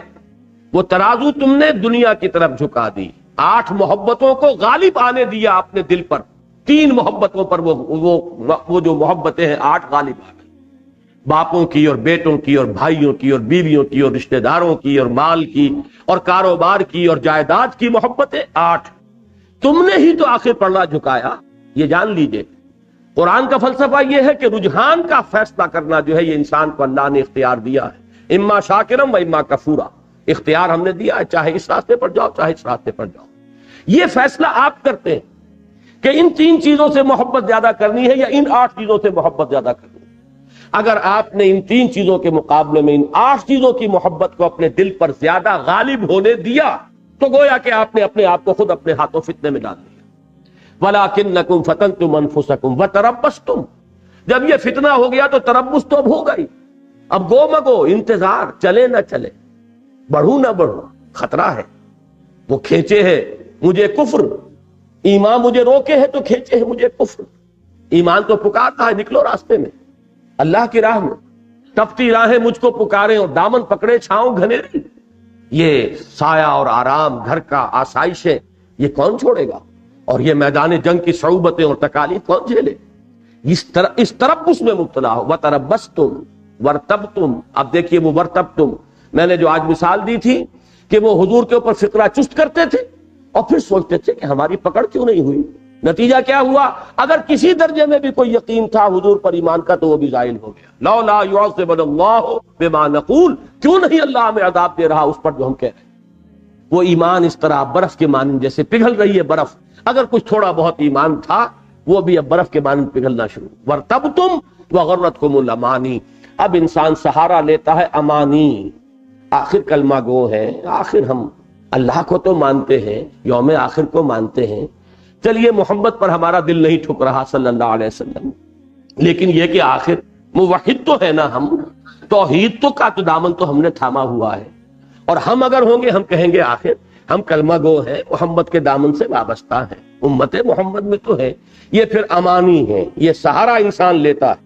وہ ترازو تم نے دنیا کی طرف جھکا دی، 8 محبتوں کو غالب آنے دیا اپنے دل پر. 3 محبتوں پر وہ جو محبتیں ہیں 8 غالب آ گئی. باپوں کی اور بیٹوں کی اور بھائیوں کی اور بیویوں کی اور رشتہ داروں کی اور مال کی اور کاروبار کی اور جائیداد کی محبتیں 8. تم نے ہی تو آخر پلڑا جھکایا. یہ جان لیجئے قرآن کا فلسفہ یہ ہے کہ رجحان کا فیصلہ کرنا جو ہے یہ انسان کو اللہ نے اختیار دیا ہے. اما شاکرم و اما کفورا، اختیار ہم نے دیا ہے، چاہے اس راستے پر جاؤ چاہے اس راستے پر جاؤ. یہ فیصلہ آپ کرتے ہیں کہ ان 3 چیزوں سے محبت زیادہ کرنی ہے یا ان 8 چیزوں سے محبت زیادہ کرنی ہے. اگر آپ نے ان 3 چیزوں کے مقابلے میں ان 8 چیزوں کی محبت کو اپنے دل پر زیادہ غالب ہونے دیا تو گویا کہ آپ نے اپنے آپ کو خود اپنے ہاتھوں فتنے میں ڈال دیا. وَلَكِنَّكُمْ فَتَنْتُمْ أَنفُسَكُمْ وَتَرَبَّصْتُمْ، جب یہ فتنہ ہو گیا تو تربص تو اب ہو گئی. اب گو مگو انتظار، چلے نہ چلے، بڑھوں نہ بڑھوں، خطرہ ہے، وہ کھینچے ہے مجھے کفر، ایمان مجھے روکے ہے تو کھینچے ہے مجھے کفر، ایمان تو پکارتا ہے نکلو راستے میں اللہ کی راہ میں، تپتی راہیں مجھ کو پکارے اور دامن پکڑے چھاؤں گھنیری، یہ سایہ اور آرام، گھر کا آسائشیں، یہ کون چھوڑے گا؟ اور یہ میدان جنگ کی صعوبتیں اور تکالیف کون جھیلے؟ اس تربص میں مبتلا ہو، وَتَرَبَّصْتُمْ وَارْتَبْتُمْ۔ اب دیکھیے وہ وَارْتَبْتُمْ، میں نے جو آج مثال دی تھی کہ وہ حضور کے اوپر فقرہ چست کرتے تھے اور پھر سوچتے تھے کہ ہماری پکڑ کیوں نہیں ہوئی۔ نتیجہ کیا ہوا؟ اگر کسی درجے میں بھی کوئی یقین تھا حضور پر ایمان کا تو وہ بھی زائل ہو گیا۔ لولا يعذبنا اللہ بما نقول، کیوں نہیں اللہ ہمیں عذاب دے رہا اس پر جو ہم کہہ رہے ہیں۔ وہ ایمان اس طرح برف کے مانند جیسے پگھل رہی ہے برف، اگر کچھ تھوڑا بہت ایمان تھا وہ بھی اب برف کے مانند پگھلنا شروع۔ وَارْتَبْتُمْ وَغَرَّتْكُمُ الْأَمَانِي، اب انسان سہارا لیتا ہے امانی، آخر کلمہ گو ہے، آخر ہم اللہ کو تو مانتے ہیں، یوم آخر کو مانتے ہیں، چلیے محمد پر ہمارا دل نہیں ٹھک رہا صلی اللہ علیہ وسلم، لیکن یہ کہ آخر موحد تو ہے نا، ہم توحید تو کا تو دامن تو ہم نے تھاما ہوا ہے، اور ہم اگر ہوں گے ہم کہیں گے آخر ہم کلمہ گو ہیں، محمد کے دامن سے وابستہ ہیں، امت محمد میں تو ہے، یہ پھر امانی ہے، یہ سہارا انسان لیتا ہے۔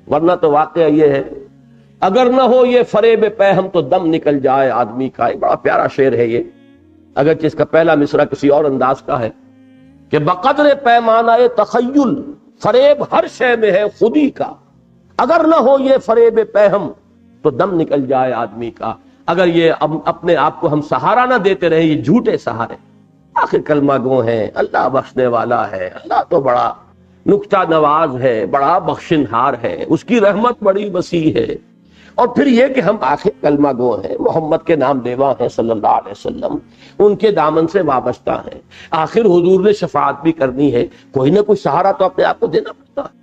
ورنہ تو واقعہ یہ ہے اگر نہ ہو یہ فریب پہ ہم تو دم نکل جائے آدمی کا۔ ایک بڑا پیارا شعر ہے یہ، اگرچہ اس کا پہلا مصرع کسی اور انداز کا ہے کہ بقدر پیمانہ تخیل فریب ہر شے میں ہے خودی کا، اگر نہ ہو یہ فریب پہم تو دم نکل جائے آدمی کا۔ اگر یہ اپنے آپ کو ہم سہارا نہ دیتے رہے، یہ جھوٹے سہارے، آخر کلمہ گو ہیں، اللہ بخشنے والا ہے، اللہ تو بڑا نکتہ نواز ہے، بڑا بخشنہار ہے، اس کی رحمت بڑی وسیع ہے، اور پھر یہ کہ ہم آخر کلمہ گو ہیں، محمد کے نام لیوا ہیں صلی اللہ علیہ وسلم، ان کے دامن سے وابستہ ہیں، آخر حضور نے شفاعت بھی کرنی ہے، کوئی نہ کوئی سہارا تو اپنے آپ کو دینا پڑتا ہے۔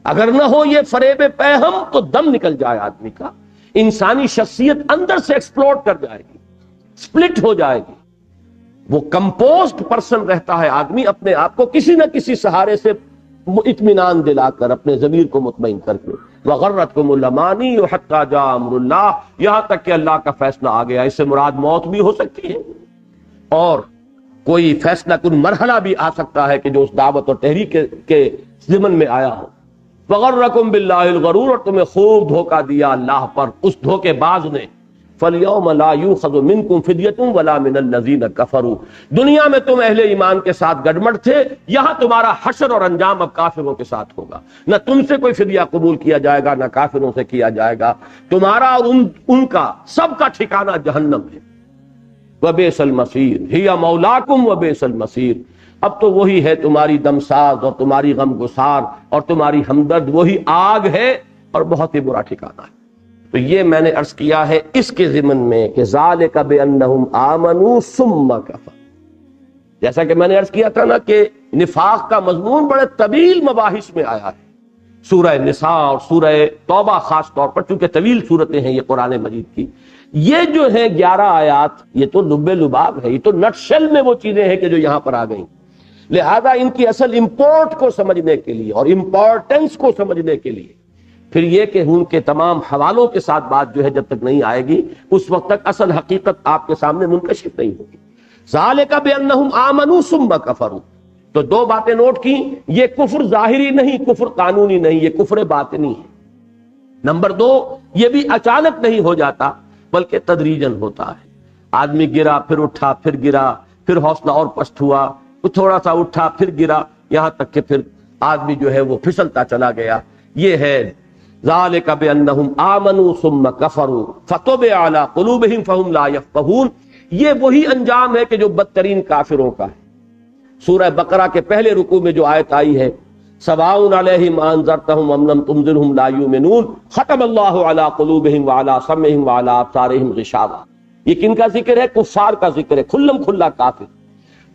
اگر نہ ہو یہ فریب پہم تو دم نکل جائے آدمی کا، انسانی شخصیت اندر سے ایکسپلوڈ کر جائے گی، سپلٹ ہو جائے گی، وہ کمپوزڈ پرسن رہتا ہے آدمی اپنے آپ کو کسی نہ کسی سہارے سے اطمینان دلا کر، اپنے ضمیر کو مطمئن کر کے۔ وَغَرَّتْكُمُ الْأَمَانِيُّ حَتَّىٰ جَاءَ أَمْرُ اللَّهِ، یہاں تک کہ اللہ کا فیصلہ آ گیا، اس سے مراد موت بھی ہو سکتی ہے اور کوئی فیصلہ کن مرحلہ بھی آ سکتا ہے کہ جو اس دعوت اور تحریک کے ضمن میں آیا ہو۔ وَغَرَّكُمْ بِاللَّهِ الْغَرُورُ، اور تمہیں خوب دھوکہ دیا اللہ پر اس دھوکے باز نے۔ فَالْيَوْمَ لَا يُؤْخَذُ مِنْكُمْ فِدْيَةٌ وَلَا مِنَ الَّذِينَ كَفَرُوا، دنیا میں تم اہل ایمان کے ساتھ گڑمڑ تھے، یہاں تمہارا حشر اور انجام اب کافروں کے ساتھ ہوگا، نہ تم سے کوئی فدیہ قبول کیا جائے گا، نہ کافروں سے کیا جائے گا، تمہارا اور ان کا سب کا ٹھکانہ جہنم ہے۔ وَبِئْسَ الْمَصِيرُ هِيَ مَوْلَاكُمْ وَبِئْسَ الْمَصِيرُ، اب تو وہی ہے تمہاری دمساز اور تمہاری غم گسار اور تمہاری ہمدرد، وہی آگ ہے اور بہت ہی برا ٹھکانہ ہے۔ تو یہ میں نے عرض کیا ہے اس کے ضمن میں کہ ذالک بانہم آمنوا ثم کفروا، جیسا کہ میں نے عرض کیا تھا نا کہ نفاق کا مضمون بڑے طویل مباحث میں آیا ہے، سورہ نساء اور سورہ توبہ خاص طور پر، چونکہ طویل صورتیں ہیں یہ قرآن مجید کی، یہ جو ہیں 11 آیات یہ تو لب لباب ہے، یہ تو نٹ شل میں وہ چیزیں ہیں کہ جو یہاں پر آ گئیں، لہذا ان کی اصل امپورٹ کو سمجھنے کے لیے اور امپورٹنس کو سمجھنے کے لیے پھر یہ کہ ان کے تمام حوالوں کے ساتھ بات جو ہے جب تک نہیں آئے گی اس وقت تک اصل حقیقت آپ کے سامنے منکشف نہیں ہوگی۔ ذالک بانہم آمنوا ثم کفروا، تو دو باتیں نوٹ کی، یہ کفر ظاہری نہیں، کفر قانونی نہیں، یہ کفر باطنی ہے۔ نمبر 2، یہ بھی اچانک نہیں ہو جاتا بلکہ تدریجن ہوتا ہے، آدمی گرا پھر اٹھا پھر گرا، پھر حوصلہ اور پست ہوا، تھوڑا سا اٹھا پھر گرا، یہاں تک کہ پھر آدمی جو ہے وہ پھسلتا چلا گیا۔ یہ ہے ذالک بانہم آمنوا ثم کفروا فطبع علی قلوبہم فہم لا یفقہون، یہ وہی انجام ہے کہ جو بدترین کافروں کا ہے۔ سورہ بقرہ کے پہلے رکوع میں جو آیت آئی ہے سواء علیہم انذرتہم ام لم تنذرہم لا یؤمنون ختم اللہ علی قلوبہم وعلی سمعہم وعلی ابصارہم غشاوہ، یہ کن کا ذکر ہے؟ کفار کا ذکر ہے، کھلم کھلا کافر۔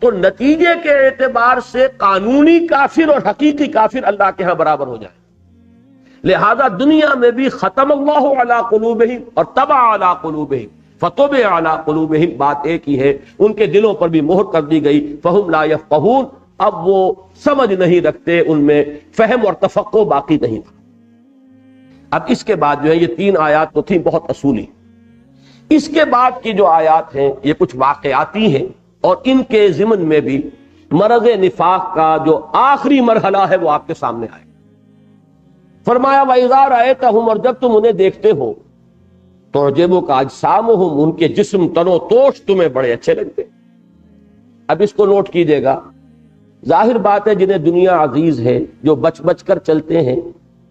تو نتیجے کے اعتبار سے قانونی کافر اور حقیقی کافر اللہ کے ہاں برابر ہو جائے، لہذا دنیا میں بھی ختم اللہ علی قلوبہم اور طبع علی قلوبہم فطبع علی قلوبہم، بات ایک ہی ہے، ان کے دلوں پر بھی مہر کر دی گئی، فہم لا یفقہون، اب وہ سمجھ نہیں رکھتے، ان میں فہم اور تفقہ باقی نہیں تھا۔ اب اس کے بعد جو ہے یہ 3 آیات تو تھیں بہت اصولی. اس کے بعد کی جو آیات ہیں یہ کچھ واقعاتی ہیں اور ان کے ضمن میں بھی مرض نفاق کا جو آخری مرحلہ ہے وہ آپ کے سامنے آئے. فرمایا وَإِذَا رَأَيْتَهُمْ، اور جب تم انہیں دیکھتے ہو تُعْجِبُكَ أَجْسَامُهُمْ، ان کے جسم تن و توش تمہیں بڑے اچھے لگتے. اب اس کو نوٹ کیجئے گا، ظاہر بات ہے جنہیں دنیا عزیز ہے، جو بچ بچ کر چلتے ہیں،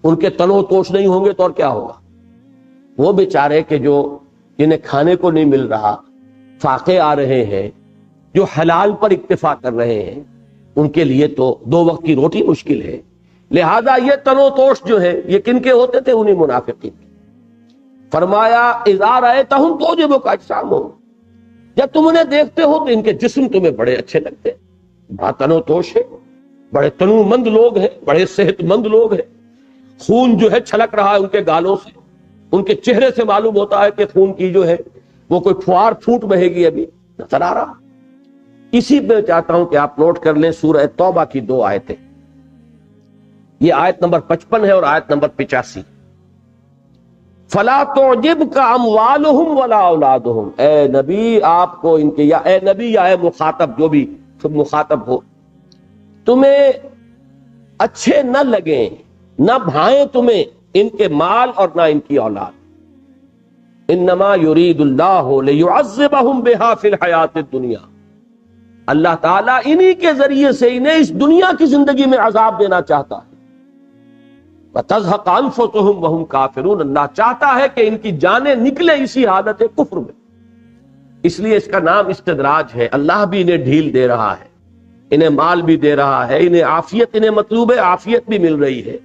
ان کے تن و توش نہیں ہوں گے تو اور کیا ہوگا؟ وہ بیچارے کہ جو جنہیں کھانے کو نہیں مل رہا، فاقے آ رہے ہیں، جو حلال پر اکتفا کر رہے ہیں، ان کے لیے تو 2 وقت کی روٹی مشکل ہے. لہذا یہ تن و توش جو ہے یہ کن کے ہوتے تھے؟ انہی منافقین. فرمایا اذا رأیتہم تعجبک اجسامہم، جب تم انہیں دیکھتے ہو تو ان کے جسم تمہیں بڑے اچھے لگتے ہیں، بڑا تن و توش ہے، بڑے تنو مند لوگ ہیں، بڑے صحت مند لوگ ہیں، خون جو ہے چھلک رہا ہے ان کے گالوں سے، ان کے چہرے سے معلوم ہوتا ہے کہ خون کی جو ہے وہ کوئی فوار پھوٹ بہے گی ابھی نظر آ رہا. اسی پہ چاہتا ہوں کہ آپ نوٹ کر لیں سورہ توبہ کی 2 آیتیں. یہ آیت نمبر 55 ہے اور آیت نمبر 85. فَلَا تُعْجِبْكَ أَمْوَالُهُمْ وَلَا أَوْلَادُهُمْ، اے نبی آپ کو ان کے، یا اے نبی یا اے مخاطب، جو بھی مخاطب ہو، تمہیں اچھے نہ لگیں، نہ بھائیں تمہیں ان کے مال اور نہ ان کی اولاد. انما یرید اللہ لیعذبہم بہا فی الحیات الدنیا، اللہ تعالیٰ انہی کے ذریعے سے انہیں اس دنیا کی زندگی میں عذاب دینا چاہتا ہے. وَتَزْهَقَ أَنفُسُهُمْ وَهُمْ كَافِرُونَ، اللہ چاہتا ہے کہ ان کی جانیں نکلے اسی حالت کفر میں. اس لیے اس کا نام استدراج ہے. اللہ بھی انہیں ڈھیل دے رہا ہے، انہیں مال بھی دے رہا ہے، انہیں عافیت، انہیں مطلوب ہے عافیت بھی مل رہی ہے،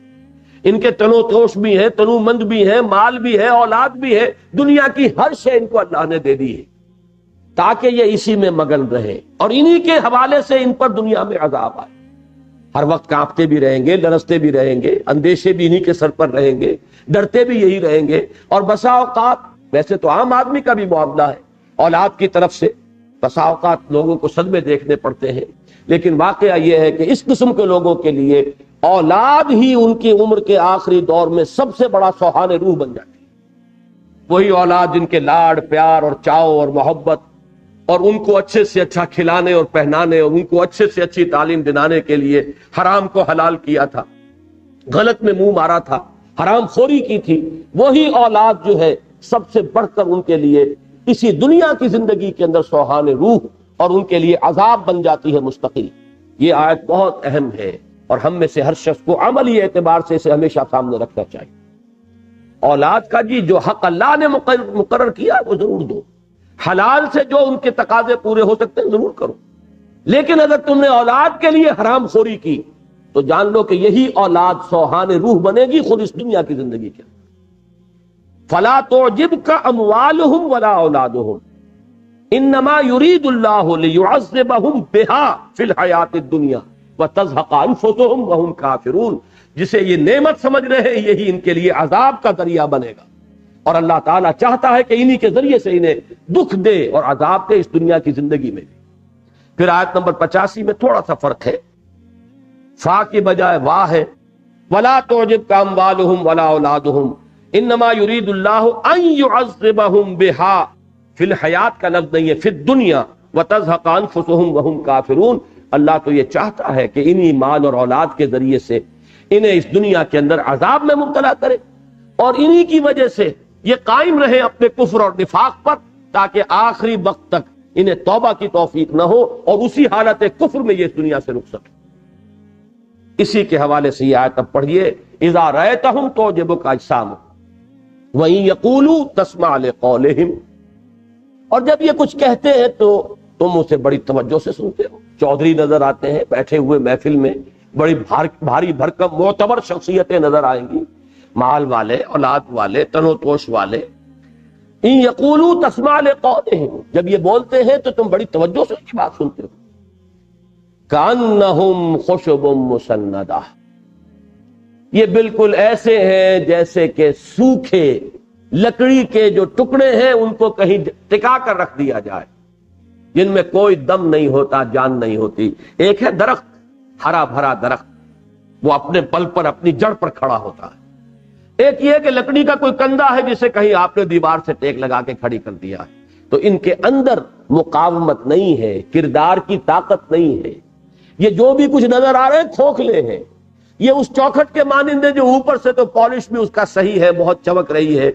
ان کے تنو توش بھی ہیں، تنو مند بھی ہیں، مال بھی ہے، اولاد بھی ہے، دنیا کی ہر شے ان کو اللہ نے دے دی ہے تاکہ یہ اسی میں مگن رہے اور انہی کے حوالے سے ان پر دنیا میں عذاب آئے. ہر وقت کانپتے بھی رہیں گے، لرزتے بھی رہیں گے، اندیشے بھی انہی کے سر پر رہیں گے، ڈرتے بھی یہی رہیں گے. اور بسا اوقات، ویسے تو عام آدمی کا بھی معاملہ ہے، اولاد کی طرف سے بسا اوقات لوگوں کو صدمے دیکھنے پڑتے ہیں، لیکن واقعہ یہ ہے کہ اس قسم کے لوگوں کے لیے اولاد ہی ان کی عمر کے آخری دور میں سب سے بڑا سوہان روح بن جاتی ہے. وہی اولاد جن کے لاڑ پیار اور چاؤ اور محبت اور ان کو اچھے سے اچھا کھلانے اور پہنانے اور ان کو اچھے سے اچھی تعلیم دلانے کے لیے حرام کو حلال کیا تھا، غلط میں منہ مارا تھا، حرام خوری کی تھی، وہی اولاد جو ہے سب سے بڑھ کر ان کے لیے اسی دنیا کی زندگی کے اندر سوہان روح اور ان کے لیے عذاب بن جاتی ہے مستقل. یہ آیت بہت اہم ہے اور ہم میں سے ہر شخص کو عملی اعتبار سے اسے ہمیشہ سامنے رکھنا چاہیے. اولاد کا جی جو حق اللہ نے مقرر کیا وہ ضرور دو، حلال سے جو ان کے تقاضے پورے ہو سکتے ہیں ضرور کرو، لیکن اگر تم نے اولاد کے لیے حرام خوری کی تو جان لو کہ یہی اولاد سوہان روح بنے گی خود اس دنیا کی زندگی کے. فلا تعجبک اموالہم ولا اولادہم انما یرید اللہ لیعذبہم بہا فی الحیات الدنیا وتزہق انفسہم وہم کافرون. جسے یہ نعمت سمجھ رہے ہیں یہی ان کے لیے عذاب کا ذریعہ بنے گا، اور اللہ تعالیٰ چاہتا ہے کہ انہی کے ذریعے سے انہیں دکھ دے اور عذاب دے اس دنیا کی زندگی میں بھی. پھر آیت نمبر 85 میں تھوڑا سا فرق ہے، فا کی بجائے وا ہے. ولا تعجبک اموالہم ولا اولادہم انما یرید اللہ ان یعذبہم بہا، فی الحیات کا لفظ نہیں ہے، فی الدنیا وتزہق انفسہم وہم کافرون. اللہ تو یہ چاہتا ہے کہ انہی مال اور اولاد کے ذریعے سے انہیں اس دنیا کے اندر عذاب میں مبتلا کرے اور انہی کی وجہ سے یہ قائم رہے اپنے کفر اور نفاق پر تاکہ آخری وقت تک انہیں توبہ کی توفیق نہ ہو اور اسی حالت کفر میں یہ اس دنیا سے رک سکے. اسی کے حوالے سے یہ آیت اب پڑھیے، اذا رأیتہم تعجبک اجسامہم وَإِن یقولوا تسمع لقولہم، اور جب یہ کچھ کہتے ہیں تو تم اسے بڑی توجہ سے سنتے ہو. چودھری نظر آتے ہیں بیٹھے ہوئے محفل میں، بڑی بھاری بھرکم معتبر شخصیتیں نظر آئیں گی، مال والے، اولاد والے، تنو توش والے. ان یقولوا تسمع لقولہم، جب یہ بولتے ہیں تو تم بڑی توجہ سے ان کی بات سنتے ہو. کأنہم خشب مسندہ، یہ بالکل ایسے ہیں جیسے کہ سوکھے لکڑی کے جو ٹکڑے ہیں ان کو کہیں ٹکا کر رکھ دیا جائے، جن میں کوئی دم نہیں ہوتا، جان نہیں ہوتی. ایک ہے درخت، ہرا بھرا درخت، وہ اپنے پل پر اپنی جڑ پر کھڑا ہوتا ہے، ایک یہ کہ لکڑی کا کوئی کندھا ہے جسے کہیں آپ نے دیوار سے ٹیک لگا کے کھڑی کر دیا ہے، تو ان کے اندر مقاومت نہیں ہے، کردار کی طاقت نہیں ہے. یہ جو بھی کچھ نظر آ رہے ہیں کھوکھلے ہیں. یہ اس چوکھٹ کے مانند ہے جو اوپر سے تو پالش بھی اس کا صحیح ہے، بہت چمک رہی ہے،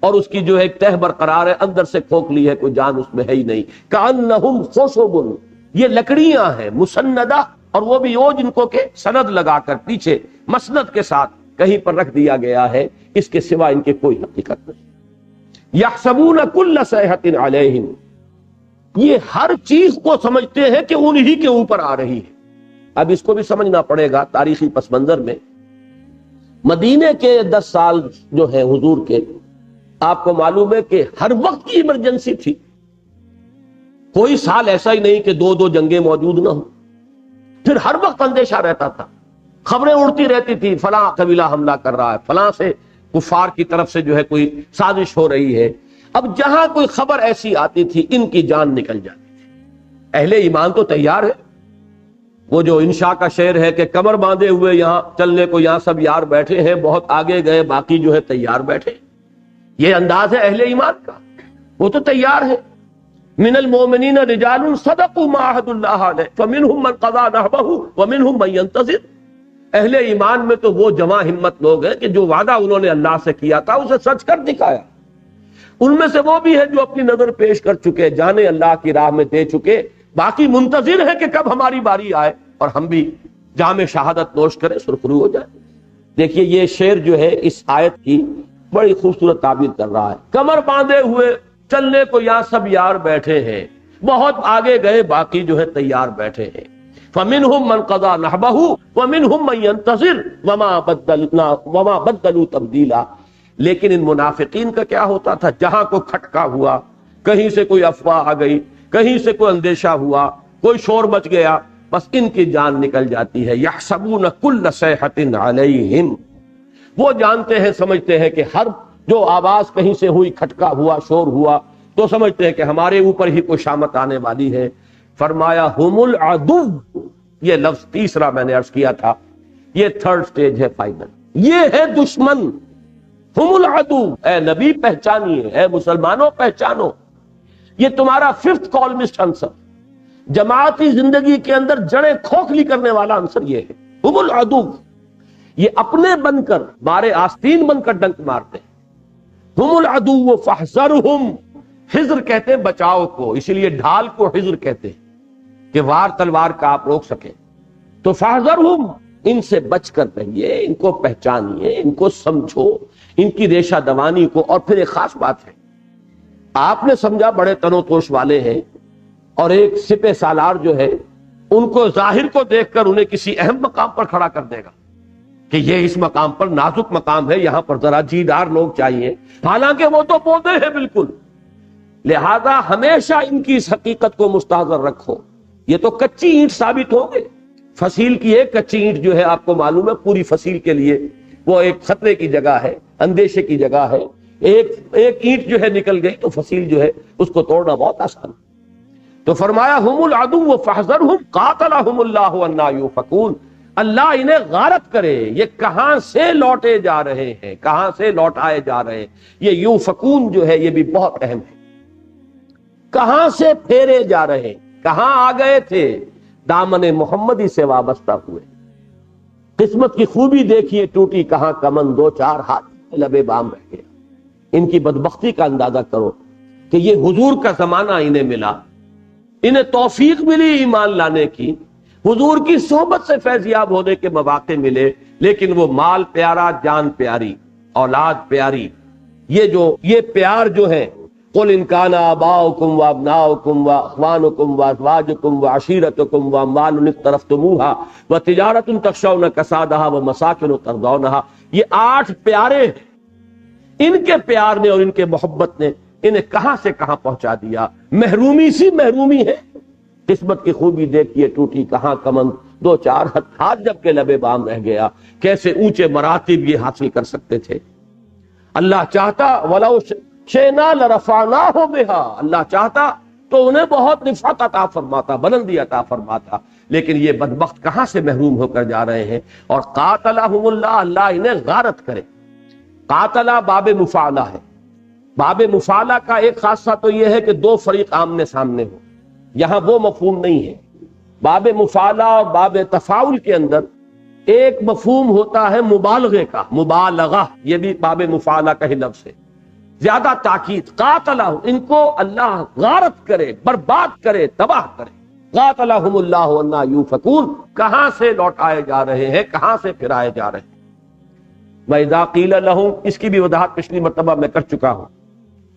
اور اس کی جو ہے ایک تہ برقرار ہے، اندر سے کھوکھلی ہے، کوئی جان اس میں ہے ہی نہیں. کأنہم خشب، یہ لکڑیاں ہیں مسندہ، اور وہ بھی وہ جن کو کہ سند لگا کر پیچھے مسند کے ساتھ کہیں پر رکھ دیا گیا ہے، اس کے سوا ان کے کوئی حقیقت نہیں. یحسبون کل صیحۃ علیہم، یہ ہر چیز کو سمجھتے ہیں کہ انہی کے اوپر آ رہی ہے. اب اس کو بھی سمجھنا پڑے گا تاریخی پس منظر میں. مدینے کے 10 سال جو ہیں حضور کے، آپ کو معلوم ہے کہ ہر وقت کی ایمرجنسی تھی. کوئی سال ایسا ہی نہیں کہ 2 جنگیں موجود نہ ہوں. پھر ہر وقت اندیشہ رہتا تھا، خبریں اڑتی رہتی تھی، فلاں قبیلہ حملہ کر رہا ہے، فلاں سے کفار کی طرف سے جو ہے کوئی سازش ہو رہی ہے. اب جہاں کوئی خبر ایسی آتی تھی ان کی جان نکل جاتی تھی. اہل ایمان تو تیار ہے. وہ جو انشاء کا شعر ہے کہ کمر باندھے ہوئے یہاں چلنے کو یہاں سب یار بیٹھے ہیں، بہت آگے گئے باقی جو ہے تیار بیٹھے. یہ انداز ہے اہل ایمان کا، وہ تو تیار ہے. من المؤمنین رجال صدقوا ما عهد اللہ علیہ فمنهم من قضى نحبه ومنهم من ينتظر. اہل ایمان میں تو وہ جمع ہمت لوگ ہیں کہ جو وعدہ انہوں نے اللہ سے کیا تھا اسے سچ کر دکھایا. ان میں سے وہ بھی ہے جو اپنی نظر پیش کر چکے، جانے اللہ کی راہ میں دے چکے، باقی منتظر ہے کہ کب ہماری باری آئے اور ہم بھی جام شہادت نوش کریں، سرخرو ہو جائے. دیکھیے یہ شعر جو ہے اس آیت کی بڑی خوبصورت تعبیر کر رہا ہے. کمر باندھے ہوئے چلنے کو یہاں سب یار بیٹھے ہیں، بہت آگے گئے باقی جو ہے تیار بیٹھے ہیں. فَمِنْهُمْ مَنْ قَضَى نَحْبَهُ وَمِنْهُمْ مَنْ يَنْتَظِرُ وَمَا بَدَّلُوا تَبْدِيلًا. لیکن ان منافقین کا کیا ہوتا تھا؟ جہاں کوئی کھٹکا ہوا، کہیں سے کوئی افواہ آ گئی، کہیں سے کوئی اندیشہ ہوا، کوئی شور مچ گیا، بس ان کی جان نکل جاتی ہے. یحسبون کل صیحۃ علیہم، وہ جانتے ہیں، سمجھتے ہیں کہ ہر جو آواز کہیں سے ہوئی، کھٹکا ہوا، شور ہوا، تو سمجھتے ہیں کہ ہمارے اوپر ہی کوئی شامت آنے والی ہے. فرمایا ہم العدو، یہ لفظ تیسرا میں نے عرض کیا تھا، یہ 3rd سٹیج ہے فائنل. یہ ہے دشمن. ہم العدو، اے نبی پہچانیے، اے مسلمانوں پہچانو. یہ تمہارا 5th کالمسٹ عنصر، جماعتی زندگی کے اندر جڑیں کھوکھلی کرنے والا عنصر یہ ہے. ہم العدو، یہ اپنے بن کر، مارے آستین بن کر ڈنک مارتے ہیں. ہم العدو فاحذرہم، حذر کہتے ہیں بچاؤ کو، اسی لیے ڈھال کو حذر کہتے ہیں کہ وار تلوار کا آپ روک سکیں. تو فاحذرہم، ان سے بچ کر رہیے، ان کو پہچانیے، ان کو سمجھو، ان کی ریشہ دوانی کو. اور پھر ایک خاص بات ہے، آپ نے سمجھا بڑے تنو توش والے ہیں، اور ایک سپہ سالار جو ہے ان کو ظاہر کو دیکھ کر انہیں کسی اہم مقام پر کھڑا کر دے گا کہ یہ اس مقام پر نازک مقام ہے، یہاں پر ذرا جیدار لوگ چاہیے، حالانکہ وہ تو پودے ہیں بالکل. لہذا ہمیشہ ان کی اس حقیقت کو مستحضر رکھو. یہ تو کچی اینٹ ثابت ہوں گے. فصیل کی ایک کچی اینٹ جو ہے آپ کو معلوم ہے پوری فصیل کے لیے وہ ایک خطرے کی جگہ ہے، اندیشے کی جگہ ہے. ایک اینٹ جو ہے نکل گئی تو فصیل جو ہے اس کو توڑنا بہت آسان. تو فرمایا ہم العدو فاحذرہم قاتلہم اللہ انا یؤفکون، اللہ انہیں غارت کرے. یہ کہاں سے لوٹے جا رہے ہیں، کہاں سے لوٹائے جا رہے ہیں. یہ یؤفکون جو ہے یہ بھی بہت اہم ہے. کہاں سے پھیرے جا رہے ہیں، کہاں آ گئے تھے؟ دامن محمدی سے وابستہ ہوئے. قسمت کی خوبی دیکھیے ٹوٹی کہاں کمن، 2-4 ہاتھ لبے بام رہ گیا. ان کی بدبختی کا اندازہ کرو کہ یہ حضور کا زمانہ انہیں ملا، انہیں توفیق ملی ایمان لانے کی، حضور کی صحبت سے فیضیاب ہونے کے مواقع ملے، لیکن وہ مال پیارا، جان پیاری، اولاد پیاری. یہ پیار جو ہے، قل ان کان آباؤکم وابناؤکم واخوانکم وازواجکم وعشیرتکم واموال اقترفتموها وتجارۃ تخشون کسادها ومساکن ترضونها، یہ 8 پیارے ہیں. ان کے پیار نے اور ان کے محبت نے انہیں کہاں سے کہاں پہنچا دیا. محرومی سی محرومی ہے. قسمت کی خوبی دیکھیے ٹوٹی کہاں کمن، 2-4 ہاتھ جب کے لبے بام رہ گیا. کیسے اونچے مراتب یہ حاصل کر سکتے تھے. اللہ چاہتا ولو شئنا لرفعناہ بہا، اللہ چاہتا تو انہیں بہت رفعت عطا فرماتا، بلندی عطا فرماتا. لیکن یہ بدبخت کہاں سے محروم ہو کر جا رہے ہیں. اور قاتلہم اللہ، اللہ انہیں غارت کرے. قاتلہ باب مفعلہ ہے. باب مفعلہ کا ایک خاصہ تو یہ ہے کہ دو فریق آمنے سامنے ہو، یہاں وہ مفہوم نہیں ہے. باب مفعلہ اور باب تفاعل کے اندر ایک مفہوم ہوتا ہے مبالغے کا، مبالغہ، یہ بھی باب مفعلہ کا ہی لفظ ہے، زیادہ تاکید. قاتلہ، ان کو اللہ غارت کرے، برباد کرے، تباہ کرے. قاتلہم اللہ انا یوفکون، کہاں سے لوٹائے جا رہے ہیں، کہاں سے پھرائے جا رہے ہیں. وَإِذَا قِيلَ لَهُمْ، اس کی بھی وضاحت پچھلی مرتبہ میں کر چکا ہوں.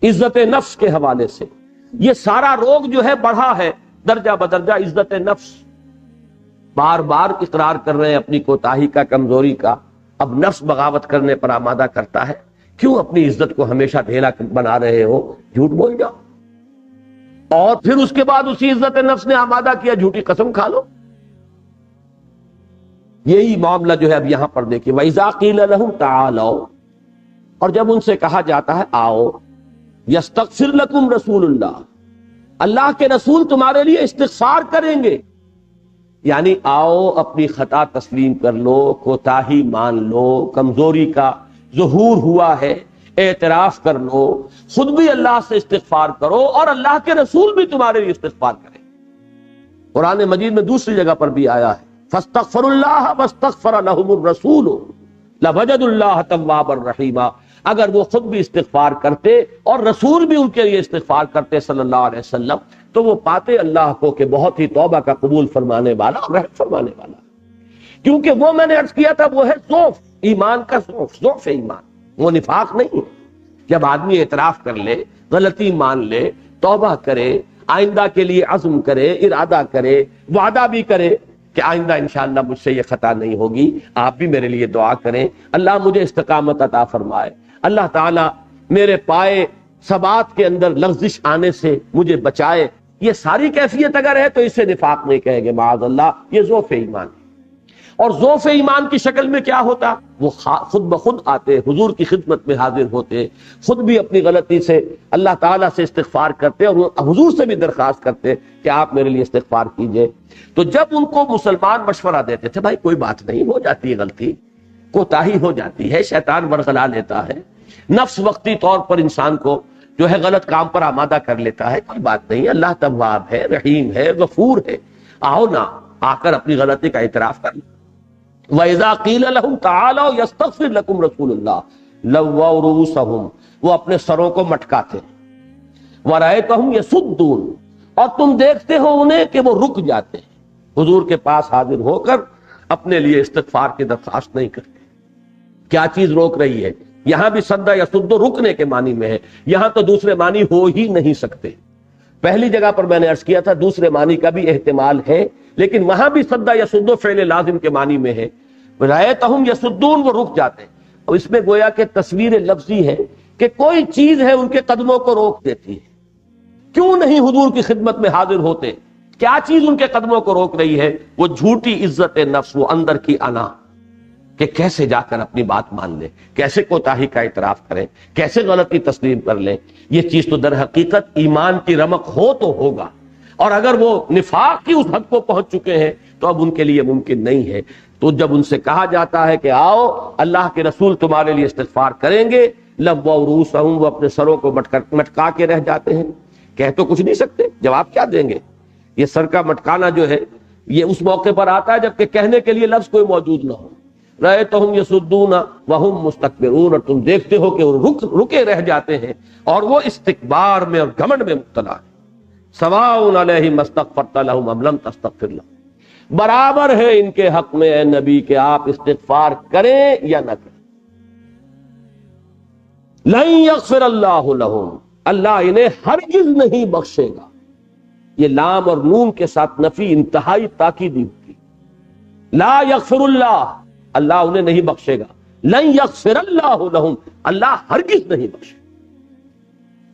عزت نفس کے حوالے سے یہ سارا روگ جو ہے بڑھا ہے درجہ بدرجہ. عزت نفس بار بار اقرار کر رہے ہیں اپنی کوتاہی کا، کمزوری کا. اب نفس بغاوت کرنے پر آمادہ کرتا ہے. کیوں اپنی عزت کو ہمیشہ ڈھیلا بنا رہے ہو؟ جھوٹ بول جاؤ. اور پھر اس کے بعد اسی عزت نفس نے آمادہ کیا جھوٹی قسم کھا لو. یہی معاملہ جو ہے اب یہاں پر دیکھیے. وَإِذَا قِيلَ لَهُمْ تَعَالَوْا، اور جب ان سے کہا جاتا ہے آؤ، یستغفر لکم رسول اللہ، اللہ کے رسول تمہارے لیے استغفار کریں گے. یعنی آؤ اپنی خطا تسلیم کر لو، کوتاہی مان لو، کمزوری کا ظہور ہوا ہے اعتراف کر لو، خود بھی اللہ سے استغفار کرو اور اللہ کے رسول بھی تمہارے لیے استغفار کریں. قرآن مجید میں دوسری جگہ پر بھی آیا ہے فاستغفروا اللہ واستغفر لهم الرسول لوجدوا اللہ توابا رحیما. اگر وہ خود بھی استغفار کرتے اور رسول بھی ان کے لیے استغفار کرتے صلی اللہ علیہ وسلم، تو وہ پاتے اللہ کو کہ بہت ہی توبہ کا قبول فرمانے والا اور رحم فرمانے والا. کیونکہ وہ میں نے عرض کیا تھا وہ ہے ضعف ایمان کا، ضعف ایمان، وہ نفاق نہیں. جب آدمی اعتراف کر لے، غلطی مان لے، توبہ کرے، آئندہ کے لیے عزم کرے، ارادہ کرے، وعدہ بھی کرے کہ آئندہ انشاءاللہ مجھ سے یہ خطا نہیں ہوگی، آپ بھی میرے لیے دعا کریں، اللہ مجھے استقامت عطا فرمائے، اللہ تعالیٰ میرے پائے ثبات کے اندر لغزش آنے سے مجھے بچائے. یہ ساری کیفیت اگر ہے تو اسے نفاق نہیں کہیں گے معاذ اللہ، یہ ضعف ایمان ہے. اور ضعف ایمان کی شکل میں کیا ہوتا؟ وہ خود بخود آتے، حضور کی خدمت میں حاضر ہوتے، خود بھی اپنی غلطی سے اللہ تعالیٰ سے استغفار کرتے اور حضور سے بھی درخواست کرتے کہ آپ میرے لیے استغفار کیجئے. تو جب ان کو مسلمان مشورہ دیتے تھے بھائی کوئی بات نہیں، ہو جاتی ہے غلطی، کوتاہی ہو جاتی ہے، شیطان ورغلا لیتا ہے، نفس وقتی طور پر انسان کو جو ہے غلط کام پر آمادہ کر لیتا ہے، کوئی بات نہیں، اللہ تواب ہے، رحیم ہے، غفور ہے، آؤ نا آ کر اپنی غلطی کا اعتراف کر لیں. وَإِذَا قِيلَ لَهُمْ تَعَالَوْا يَسْتَغْفِرْ لَكُمْ رَسُولُ اللَّهِ لَوَّوْا رُؤُوسَهُمْ، وہ اپنے سروں کو مٹکاتے. وَرَأَيْتَهُمْ يَصُدُّونَ، اور تم دیکھتے ہو انہیں کہ وہ رک جاتے ہیں، حضور کے پاس حاضر ہو کر اپنے لیے استغفار کی درخواست نہیں کرتے. کیا چیز روک رہی ہے؟ یہاں بھی سدا یا سدو رکنے کے معنی میں ہے، یہاں تو دوسرے معنی ہو ہی نہیں سکتے. پہلی جگہ پر میں نے عرض کیا تھا دوسرے معنی کا بھی احتمال ہے، لیکن وہاں بھی سدا یا سدو فعل لازم کے معنی میں ہے. رأیتہم یسدون، وہ رک جاتے ہیں. اور اس میں گویا کہ تصویر لفظی ہے کہ کوئی چیز ہے ان کے قدموں کو روک دیتی ہے. کیوں نہیں حضور کی خدمت میں حاضر ہوتے؟ کیا چیز ان کے قدموں کو روک رہی ہے؟ وہ جھوٹی عزت نفس، وہ اندر کی انا کہ کیسے جا کر اپنی بات مان لیں، کیسے کوتاہی کا اعتراف کریں، کیسے غلطی تسلیم کر لیں. یہ چیز تو در حقیقت ایمان کی رمق ہو تو ہوگا، اور اگر وہ نفاق کی اس حد کو پہنچ چکے ہیں تو اب ان کے لیے ممکن نہیں ہے. تو جب ان سے کہا جاتا ہے کہ آؤ اللہ کے رسول تمہارے لیے استغفار کریں گے، لووا رؤوسہم، وہ اپنے سروں کو مٹکا کے رہ جاتے ہیں، کہہ تو کچھ نہیں سکتے، جواب کیا دیں گے؟ یہ سر کا مٹکانا جو ہے یہ اس موقع پر آتا ہے جبکہ کہنے کے لیے لفظ کوئی موجود نہ ہو. رأیتہم یصدون وہم مستکبرون، اور تم دیکھتے ہو کہ وہ رکے رہ جاتے ہیں اور وہ استکبار میں اور گھمنڈ میں مبتلا ہے. سواء علیہم استغفرت لہم ام لم تستغفر لہم، برابر ہے ان کے حق میں اے نبی کہ آپ استغفار کریں یا نہ کریں. لن یغفر اللہ لہم، اللہ انہیں ہرگز نہیں بخشے گا. یہ لام اور نون کے ساتھ نفی انتہائی تاکیدی ہوتی. لا یغفر اللہ، اللہ انہیں نہیں بخشے گا. لن یغفر اللہ لہم، اللہ ہرگز نہیں بخشے.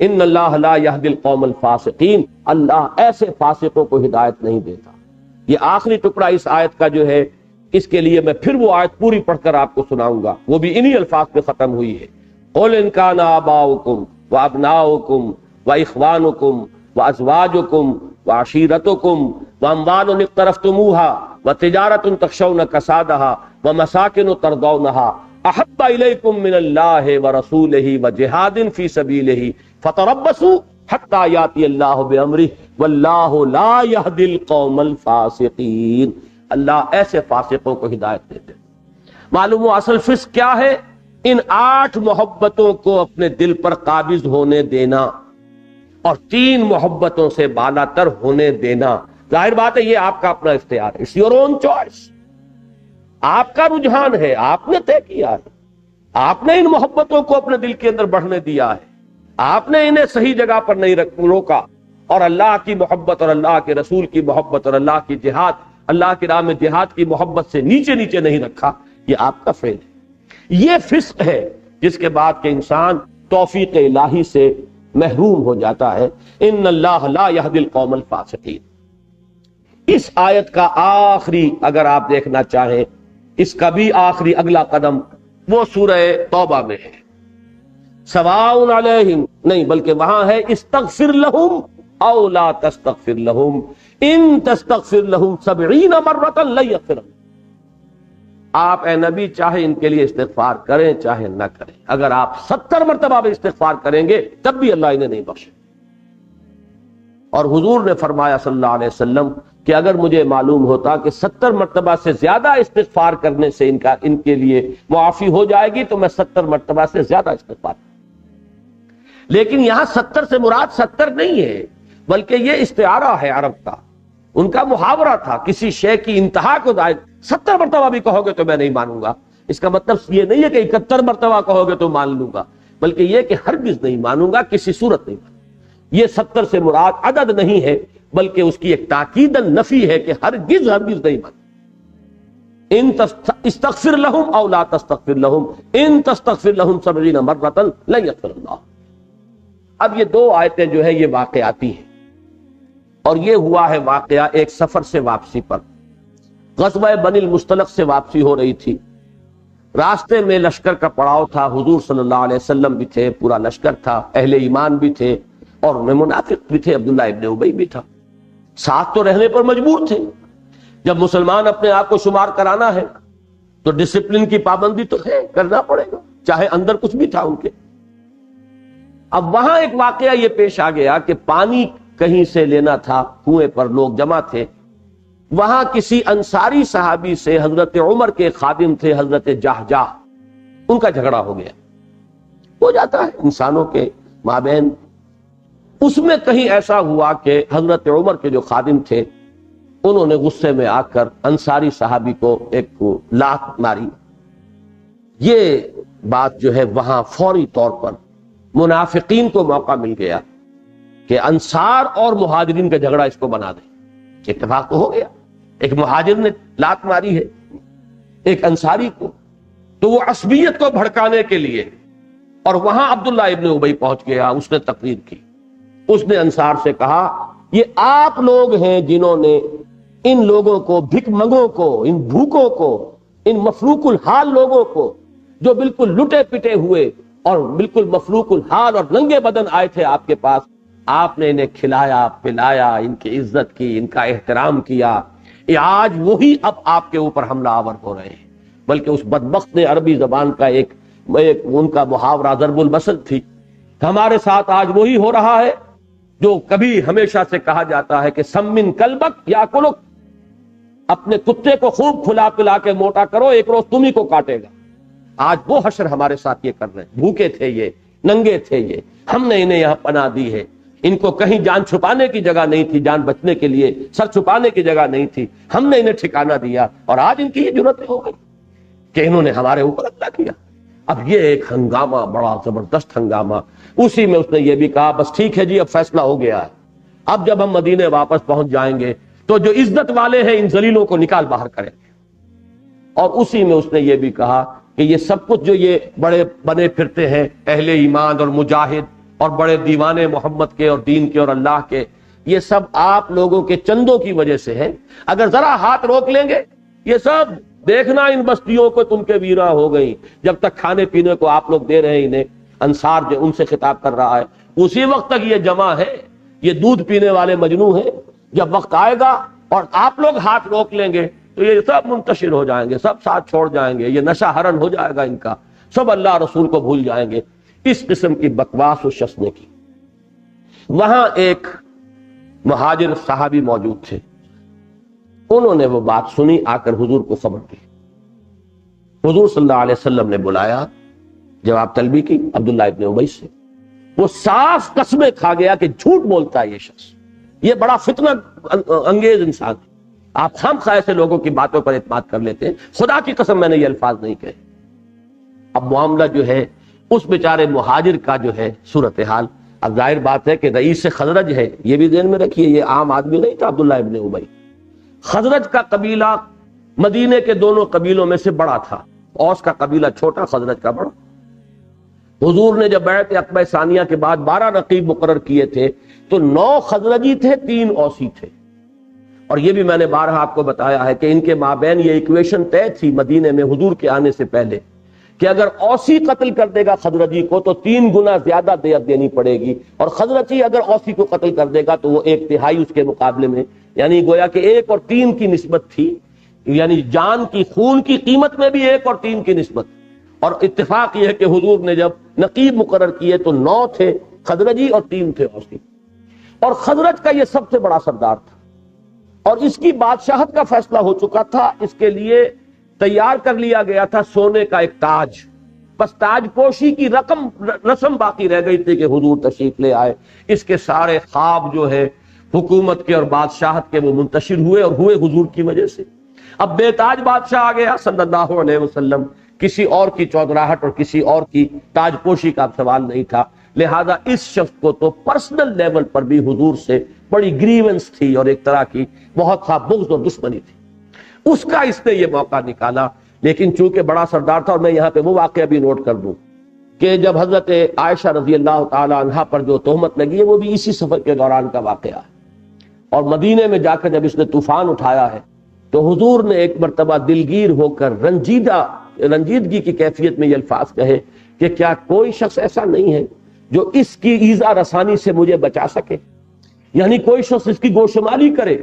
ان اللہ لا یہدی القوم الفاسقین، اللہ ایسے فاسقوں کو ہدایت نہیں دیتا. یہ آخری ٹکڑا اس آیت کا جو ہے، اس کے لیے میں پھر وہ آیت پوری پڑھ کر آپ کو سناؤں گا، وہ بھی انہی الفاظ پہ ختم ہوئی ہے. قل ان کان آباؤکم وابناؤکم واخوانکم وازواجکم وعشیرتکم واموال اقترفتموها وتجارۃ تخشون کسادها ومساکن ترضونها احب الیکم من اللہ ورسولہ وجہاد فی سبیلہ فتربصوا حتی یاتی اللہ بامرہ واللہ لا یہدی القوم الفاسقین. اللہ ایسے فاسقوں کو ہدایت دیتے. معلوم ہو اصل فسق کیا ہے؟ ان 8 محبتوں کو اپنے دل پر قابض ہونے دینا اور 3 محبتوں سے بالا تر ہونے دینا. ظاہر بات ہے یہ آپ کا اپنا اختیار ہے. It's your own choice. آپ کا رجحان ہے, آپ نے طے کیا ہے, آپ نے ان محبتوں کو اپنے دل کے اندر بڑھنے دیا ہے, آپ نے انہیں صحیح جگہ پر نہیں روکا, اور اللہ کی محبت اور اللہ کے رسول کی محبت اور اللہ کی جہاد, اللہ کی راہ میں جہاد کی محبت سے نیچے نیچے نہیں رکھا. یہ آپ کا فعل ہے. یہ فسق ہے جس کے بعد کہ انسان توفیق الہی سے محروم ہو جاتا ہے. ان اللہ لا یہدی القوم الفاسقین. اس آیت کا آخری اگر آپ دیکھنا چاہیں, اس کا بھی آخری اگلا قدم وہ سورہ توبہ میں ہے. سواء علیہم نہیں بلکہ وہاں ہے استغفر لہم او لا تستغفر لہم ان تستغفر لہم 70 مرۃ لن یغفر لہم. آپ اے نبی چاہے ان کے لیے استغفار کریں چاہے نہ کریں, اگر آپ 70 مرتبہ بھی استغفار کریں گے تب بھی اللہ انہیں نہیں بخشے. اور حضور نے فرمایا صلی اللہ علیہ وسلم کہ اگر مجھے معلوم ہوتا کہ 70 مرتبہ سے زیادہ استغفار کرنے سے ان کے لیے معافی ہو جائے گی تو میں 70 مرتبہ سے زیادہ استغفار. لیکن یہاں 70 سے مراد 70 نہیں ہے بلکہ یہ استعارہ ہے عرب کا, ان کا محاورہ تھا. کسی شے کی انتہا کو 70 مرتبہ بھی کہو گے تو میں نہیں مانوں گا. اس کا مطلب یہ نہیں ہے کہ 71 مرتبہ کہو گے تو مان لوں گا, بلکہ یہ کہ ہرگز نہیں مانوں گا, کسی صورت نہیں مانوں. یہ 70 سے مراد عدد نہیں ہے بلکہ اس کی ایک تاکیدن نفی ہے کہ ہرگز نہیں مانوں. ان استغفر لہم او لا تستغفر لہم ان تستغفر لہم 70 مرۃ لن یغفر اللہ. اب یہ 2 آیتیں جو ہے یہ واقعاتی ہیں, اور یہ ہوا ہے واقعہ ایک سفر سے واپسی پر. غزوہ بنی المصطلق سے واپسی ہو رہی تھی. راستے میں لشکر کا پڑاؤ تھا, حضور صلی اللہ علیہ وسلم بھی تھے, پورا لشکر تھا, اہل ایمان بھی تھے, اور ان میں منافق بھی تھے, عبداللہ ابن ابی بھی تھا. ساتھ تو رہنے پر مجبور تھے. جب مسلمان اپنے آپ کو شمار کرانا ہے تو ڈسپلن کی پابندی تو ہے, کرنا پڑے گا, چاہے اندر کچھ بھی تھا ان کے. اب وہاں ایک واقعہ یہ پیش آ گیا کہ پانی کہیں سے لینا تھا, کنویں پر لوگ جمع تھے. وہاں کسی انصاری صحابی سے, حضرت عمر کے خادم تھے حضرت جہجہ, ان کا جھگڑا ہو گیا. ہو جاتا ہے انسانوں کے مابین. اس میں کہیں ایسا ہوا کہ حضرت عمر کے جو خادم تھے انہوں نے غصے میں آ کر انصاری صحابی کو ایک لات ماری. یہ بات جو ہے وہاں فوری طور پر منافقین کو موقع مل گیا کہ انصار اور مہاجرین کا جھگڑا اس کو بنا دیں. اتفاق تو ہو گیا, ایک مہاجر نے لات ماری ہے ایک انصاری کو, تو وہ عصبیت کو بھڑکانے کے لیے, اور وہاں عبداللہ ابن ابی پہنچ گیا. اس نے تقریر کی, اس نے انصار سے کہا یہ آپ لوگ ہیں جنہوں نے ان لوگوں کو, بھک منگوں کو, ان بھوکوں کو, ان مفروق الحال لوگوں کو جو بالکل لٹے پٹے ہوئے اور بالکل مفروق الحال اور ننگے بدن آئے تھے آپ کے پاس, آپ نے انہیں کھلایا پلایا, ان کی عزت کی, ان کا احترام کیا. آج وہی اب آپ کے اوپر حملہ آور ہو رہے ہیں. بلکہ اس بدبخت نے عربی زبان کا ایک ان کا محاورہ ضرب المثل تھی, ہمارے ساتھ آج وہی ہو رہا ہے جو کبھی ہمیشہ سے کہا جاتا ہے کہ سمن کلبک یا کلک, اپنے کتے کو خوب کھلا پلا کے موٹا کرو, ایک روز تم ہی کو کاٹے گا. آج وہ حشر ہمارے ساتھ یہ کر رہے ہیں. بھوکے تھے یہ, ننگے تھے یہ, ہم نے انہیں یہاں پناہ دی ہے. ان کو کہیں جان چھپانے کی جگہ نہیں تھی, جان بچنے کے لیے سر چھپانے کی جگہ نہیں تھی, ہم نے انہیں ٹھکانہ دیا, اور آج ان کی یہ جرأت ہو گئی کہ انہوں نے ہمارے اوپر حملہ کیا. اب یہ ایک ہنگامہ, بڑا زبردست ہنگامہ. اسی میں اس نے یہ بھی کہا بس ٹھیک ہے جی, اب فیصلہ ہو گیا ہے, اب جب ہم مدینے واپس پہنچ جائیں گے تو جو عزت والے ہیں ان ذلیلوں کو نکال باہر کریں. اور اسی میں اس نے یہ بھی کہا کہ یہ سب کچھ جو یہ بڑے بنے پھرتے ہیں اہل ایمان اور مجاہد اور بڑے دیوانے محمد کے اور دین کے اور اللہ کے, یہ سب آپ لوگوں کے چندوں کی وجہ سے ہے. اگر ذرا ہاتھ روک لیں گے یہ سب دیکھنا ان بستیوں کو تم کے ویرا ہو گئی, جب تک کھانے پینے کو آپ لوگ دے رہے ہیں انہیں. انصار جو ان سے خطاب کر رہا ہے, اسی وقت تک یہ جمع ہے, یہ دودھ پینے والے مجنوں ہیں. جب وقت آئے گا اور آپ لوگ ہاتھ روک لیں گے تو یہ سب منتشر ہو جائیں گے، سب ساتھ چھوڑ جائیں گے، یہ نشہ حرن ہو جائے گا ان کا، سب اللہ رسول کو بھول جائیں گے۔ اس قسم کی بکواس اس شخص نے کی۔ وہاں ایک مہاجر صحابی موجود تھے، انہوں نے وہ بات سنی، آ کر حضور کو خبر دی۔ حضور صلی اللہ علیہ وسلم نے بلایا، جواب طلبی کی عبداللہ ابن ابی سے۔ وہ صاف قسمیں کھا گیا کہ جھوٹ بولتا ہے یہ شخص، یہ بڑا فتنہ انگیز انسان ہے، آپ خام خواہ سے لوگوں کی باتوں پر اعتماد کر لیتے ہیں، خدا کی قسم میں نے یہ الفاظ نہیں کہے۔ اب معاملہ جو ہے اس بیچارے مہاجر کا جو ہے صورتحال، اب ظاہر بات ہے کہ رئیس خزرج ہے، یہ بھی ذہن میں رکھیے، یہ عام آدمی نہیں تھا عبداللہ ابن ابی۔ خزرج کا قبیلہ مدینے کے دونوں قبیلوں میں سے بڑا تھا، اوس کا قبیلہ چھوٹا، خزرج کا بڑا۔ حضور نے جب بیعت عقبہ ثانیہ کے بعد 12 رقیب مقرر کیے تھے تو 9 خزرجی تھے، 3 اوسی تھے۔ اور یہ بھی میں نے بارہا آپ کو بتایا ہے کہ ان کے مابین یہ ایکویشن طے تھی مدینے میں حضور کے آنے سے پہلے کہ اگر اوسی قتل کر دے گا خزرجی کو تو 3 گنا زیادہ دیت دینی پڑے گی، اور خزرجی اگر اوسی کو قتل کر دے گا تو وہ 1/3 اس کے مقابلے میں، یعنی گویا کہ 1 اور 3 کی نسبت تھی، یعنی جان کی خون کی قیمت میں بھی 1 اور 3 کی نسبت۔ اور اتفاق یہ ہے کہ حضور نے جب نقیب مقرر کیے تو 9 تھے خزرجی اور 3 تھے اوسی، اور خزرج کا یہ سب سے بڑا سردار تھا، اور اس کی بادشاہت کا فیصلہ ہو چکا تھا، اس کے لیے تیار کر لیا گیا تھا سونے کا ایک تاج، بس تاج پوشی کی رسم باقی رہ گئی تھی کہ حضور تشریف لے آئے۔ اس کے سارے خواب جو ہے حکومت کے اور بادشاہت کے وہ منتشر ہوئے، اور ہوئے حضور کی وجہ سے۔ اب بے تاج بادشاہ آ گیا صلی اللہ علیہ وسلم، کسی اور کی چودراہٹ اور کسی اور کی تاج پوشی کا سوال نہیں تھا، لہذا اس شخص کو تو پرسنل لیول پر بھی حضور سے بڑی گریونس تھی اور ایک طرح کی بہت سا بغض اور دشمنی تھی، اس کا اس نے یہ موقع نکالا۔ لیکن چونکہ بڑا سردار تھا، اور میں یہاں پہ وہ واقعہ بھی نوٹ کر دوں کہ جب حضرت عائشہ رضی اللہ تعالی عنہا پر جو تہمت لگی ہے وہ بھی اسی سفر کے دوران کا واقعہ ہے، اور مدینے میں جا کر جب اس نے طوفان اٹھایا ہے تو حضور نے ایک مرتبہ دلگیر ہو کر رنجیدگی کی کیفیت میں یہ الفاظ کہے کہ کیا کوئی شخص ایسا نہیں ہے جو اس کی ایذا رسانی سے مجھے بچا سکے، یعنی کوئی شخص اس کی گوشمالی کرے۔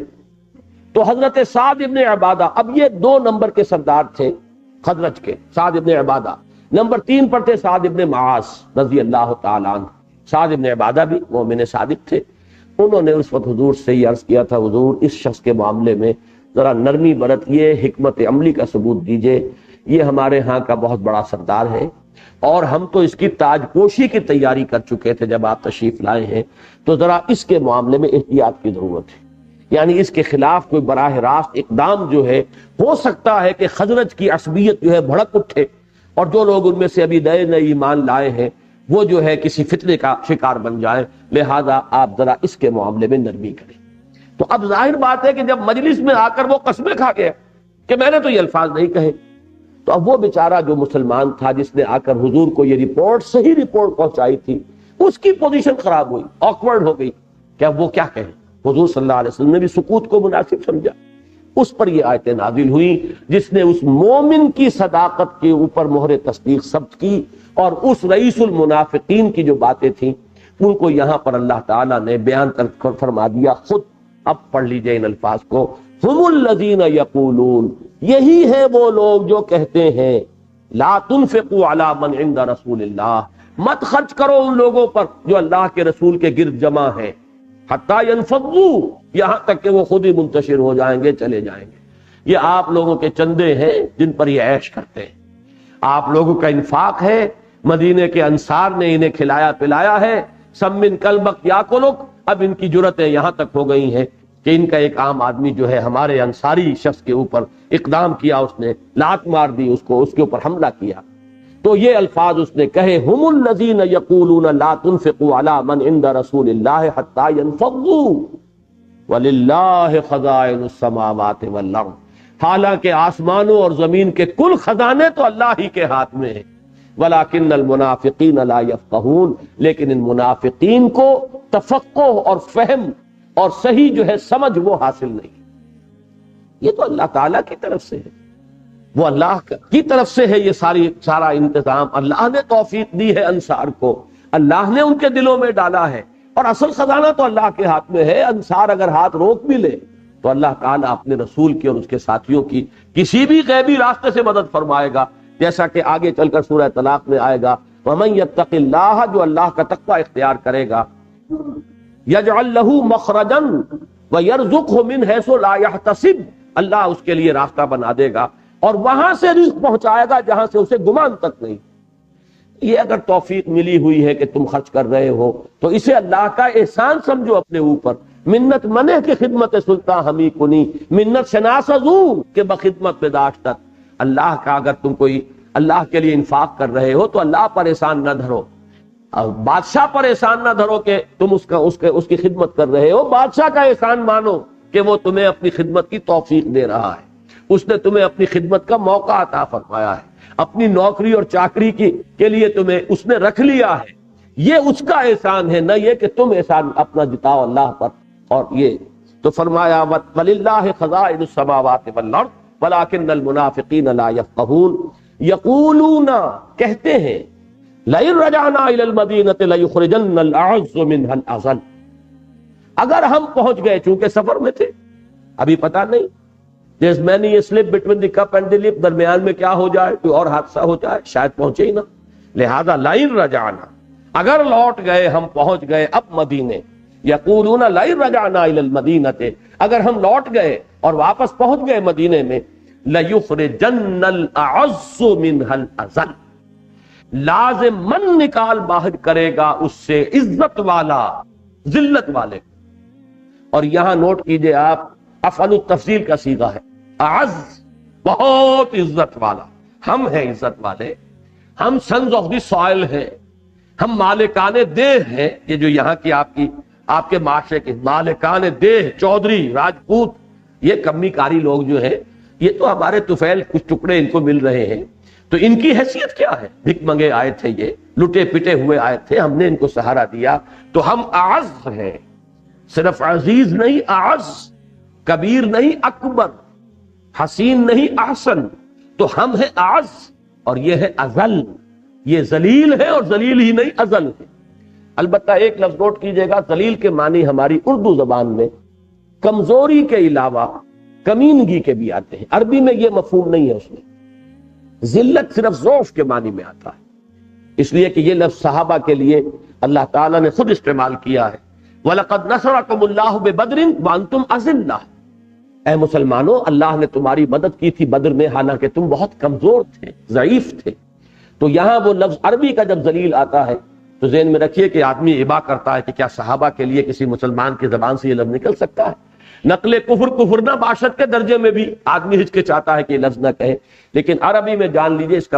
تو حضرت سعد ابن عبادہ، اب یہ 2 نمبر کے سردار تھے خزرج کے، سعد ابن عبادہ، نمبر 3 پر تھے سعد ابن معاذ رضی اللہ تعالیٰ عنہ۔ سعد ابن عبادہ بھی مومن صادق تھے، انہوں نے اس وقت حضور سے یہ عرض کیا تھا، حضور اس شخص کے معاملے میں ذرا نرمی برتیے، حکمت عملی کا ثبوت دیجئے، یہ ہمارے ہاں کا بہت بڑا سردار ہے، اور ہم تو اس کی تاج پوشی کی تیاری کر چکے تھے جب آپ تشریف لائے ہیں، تو ذرا اس کے معاملے میں احتیاط کی ضرورت ہے، یعنی اس کے خلاف کوئی براہ راست اقدام جو ہے، ہو سکتا ہے کہ خزرج کی عصبیت جو ہے بھڑک اٹھے، اور جو لوگ ان میں سے ابھی نئے نئے ایمان لائے ہیں وہ جو ہے کسی فتنے کا شکار بن جائے، لہذا آپ ذرا اس کے معاملے میں نرمی کریں۔ تو اب ظاہر بات ہے کہ جب مجلس میں آ کر وہ قسمیں کھا گیا کہ میں نے تو یہ الفاظ نہیں کہے، تو اب وہ بیچارہ جو مسلمان تھا جس نے آ کر حضور کو یہ رپورٹ، صحیح رپورٹ پہنچائی تھی، اس کی پوزیشن خراب ہوئی، آکورڈ ہو گئی کہ اب وہ کیا کہیں۔ حضور صلی اللہ علیہ وسلم نے بھی سکوت کو مناسب سمجھا، اس پر یہ آیتیں نازل ہوئی جس نے اس مومن کی صداقت کے اوپر مہر تصدیق ثبت کی، اور اس رئیس المنافقین کی جو باتیں تھیں ان کو یہاں پر اللہ تعالیٰ نے بیان کر فرما دیا خود۔ اب پڑھ لیجئے ان الفاظ کو، ہم الذین یقولون، یہی ہے وہ لوگ جو کہتے ہیں، لا تنفقوا علی من عند رسول اللہ، مت خرچ کرو ان لوگوں پر جو اللہ کے رسول کے گرد جمع ہیں، حتی ینفضوا، یہاں تک کہ وہ خود ہی منتشر ہو جائیں گے، چلے جائیں گے۔ یہ آپ لوگوں کے چندے ہیں جن پر یہ عیش کرتے ہیں، آپ لوگوں کا انفاق ہے، مدینے کے انصار نے انہیں کھلایا پلایا ہے، سمن کلبک یاکلک، اب ان کی جرتیں یہاں تک ہو گئی ہیں کہ ان کا ایک عام آدمی جو ہے ہمارے انصاری شخص کے اوپر اقدام کیا، اس نے لات مار دی، اس کے اوپر حملہ کیا، تو یہ الفاظ اس نے کہے، ہم الذین یقولون لا تنفقوا علی من عند رسول اللہ حتی ینفضوا وللہ خزائن السماوات والارض، حالانکہ آسمانوں اور زمین کے کل خزانے تو اللہ ہی کے ہاتھ میں ہیں، ولیکن المنافقین لا یفقہون، لیکن ان منافقین کو تفقہ اور فہم اور صحیح جو ہے سمجھ وہ حاصل نہیں۔ یہ تو اللہ تعالیٰ کی طرف سے ہے، وہ اللہ کی طرف سے ہے، یہ سارا انتظام اللہ نے توفیق دی ہے انصار کو، اللہ نے ان کے دلوں میں ڈالا ہے، اور اصل خزانہ تو اللہ کے ہاتھ میں ہے۔ انصار اگر ہاتھ روک بھی لے تو اللہ تعالیٰ اپنے رسول کی اور اس کے ساتھیوں کی کسی بھی غیبی راستے سے مدد فرمائے گا، جیسا کہ آگے چل کر سورہ طلاق میں آئے گا، وَمَن يَتَّقِ اللَّهَ، جو اللہ کا تقوی اختیار کرے گا، يَجْعَلْ لَهُ مَخْرَجًا وَيَرْزُقْهُ مِنْ حَيْثُ لَا يَحْتَسِبُ، اللہ اس کے لیے راستہ بنا دے گا اور وہاں سے رزق پہنچائے گا جہاں سے اسے گمان تک نہیں۔ یہ اگر توفیق ملی ہوئی ہے کہ تم خرچ کر رہے ہو تو اسے اللہ کا احسان سمجھو اپنے اوپر۔ منت منع کے خدمت سلطان ہمی کنی، منت شناس ازو کہ بخدمت پہ داشتت۔ اللہ کا اگر تم کوئی اللہ کے لیے انفاق کر رہے ہو تو اللہ پر احسان نہ دھرو، اور بادشاہ پر احسان نہ دھرو کہ تم اس کی خدمت کر رہے ہو۔ بادشاہ کا احسان مانو کہ وہ تمہیں اپنی خدمت کی توفیق دے رہا ہے، اس نے تمہیں اپنی خدمت کا موقع عطا فرمایا ہے، اپنی نوکری اور چاکری کے لیے تمہیں اس نے رکھ لیا ہے، یہ اس کا احسان ہے، نہ یہ کہ تم احسان اپنا جتاؤ اللہ پر۔ اور یہ تو فرمایا وَلِلَّهِ خَزَائِنُ السَّمَاوَاتِ وَالْأَرْضِ وَلَٰكِنَّ الْمُنَافِقِينَ لَا يَفْقَهُونَ یقولون کہتے ہیں لَئِن رَجَعْنَا إِلَى الْمَدِينَةِ لَيُخْرِجَنَّ الْأَعَزُّ مِنْهَا الْأَذَلَّ، اگر ہم پہنچ گئے، چونکہ سفر میں تھے ابھی پتہ نہیں، there's many a slip between the cup and the lip، درمیان میں کیا ہو جائے، کوئی اور حادثہ ہو جائے، شاید پہنچے ہی نہ، لہذا لَئِن رَجَعْنَا، اگر لوٹ گئے، ہم پہنچ گئے اب مدینے، یقولون لَئِن رَجَعْنَا إِلَى الْمَدِينَةِ، اگر ہم لوٹ گئے اور واپس پہنچ گئے مدینے میں، لَيُخْرِجَنَّ الْأَعَزُّ مِنْهَا الْأَذَلَّ، لازم من نکال باہر کرے گا اس سے عزت والا ذلت والے۔ اور یہاں نوٹ کیجئے آپ، افعل التفضیل کا صیغہ ہے، اعز بہت عزت والا، ہم ہیں عزت والے، ہم سنز آف دی سوائل ہیں، ہم مالکان دیہ ہیں، یہ جو یہاں کی آپ کے معاشرے کے مالکان دیہ، چودھری، راجپوت، یہ کمی کاری لوگ جو ہیں، یہ تو ہمارے طفیل کچھ ٹکڑے ان کو مل رہے ہیں، تو ان کی حیثیت کیا ہے؟ بھک منگے آئے تھے، یہ لٹے پٹے ہوئے آئے تھے، ہم نے ان کو سہارا دیا، تو ہم اعز ہیں، صرف عزیز نہیں، اعز، کبیر نہیں اکبر، حسین نہیں احسن، تو ہم ہیں اعز، اور یہ ہے اذل، یہ ذلیل ہے، اور ذلیل ہی نہیں اذل ہے۔ البتہ ایک لفظ نوٹ کیجئے گا، ذلیل کے معنی ہماری اردو زبان میں کمزوری کے علاوہ کمینگی کے بھی آتے ہیں، عربی میں یہ مفہوم نہیں ہے اس میں، ذلت صرف ضعف کے معنی میں آتا ہے، اس لیے کہ یہ لفظ صحابہ کے لیے اللہ تعالیٰ نے خود استعمال کیا ہے، وَلَقَدْ نَصَرَكُمُ اللَّهُ بِبَدْرٍ وَأَنْتُمْ أَذِلَّةٌ، اے مسلمانوں اللہ نے تمہاری مدد کی تھی بدر میں حالانکہ تم بہت کمزور تھے، ضعیف تھے۔ تو یہاں وہ لفظ عربی کا جب ذلیل آتا ہے تو ذہن میں رکھیے کہ آدمی ابا کرتا ہے کہ کیا صحابہ کے لیے کسی مسلمان کی زبان سے یہ لفظ نکل سکتا ہے؟ نقل کفر نہ باشد کے درجے میں بھی آدمی ہچکچاتا ہے کہ یہ لفظ نہ کہے، لیکن عربی میں جان لیجئے اس کا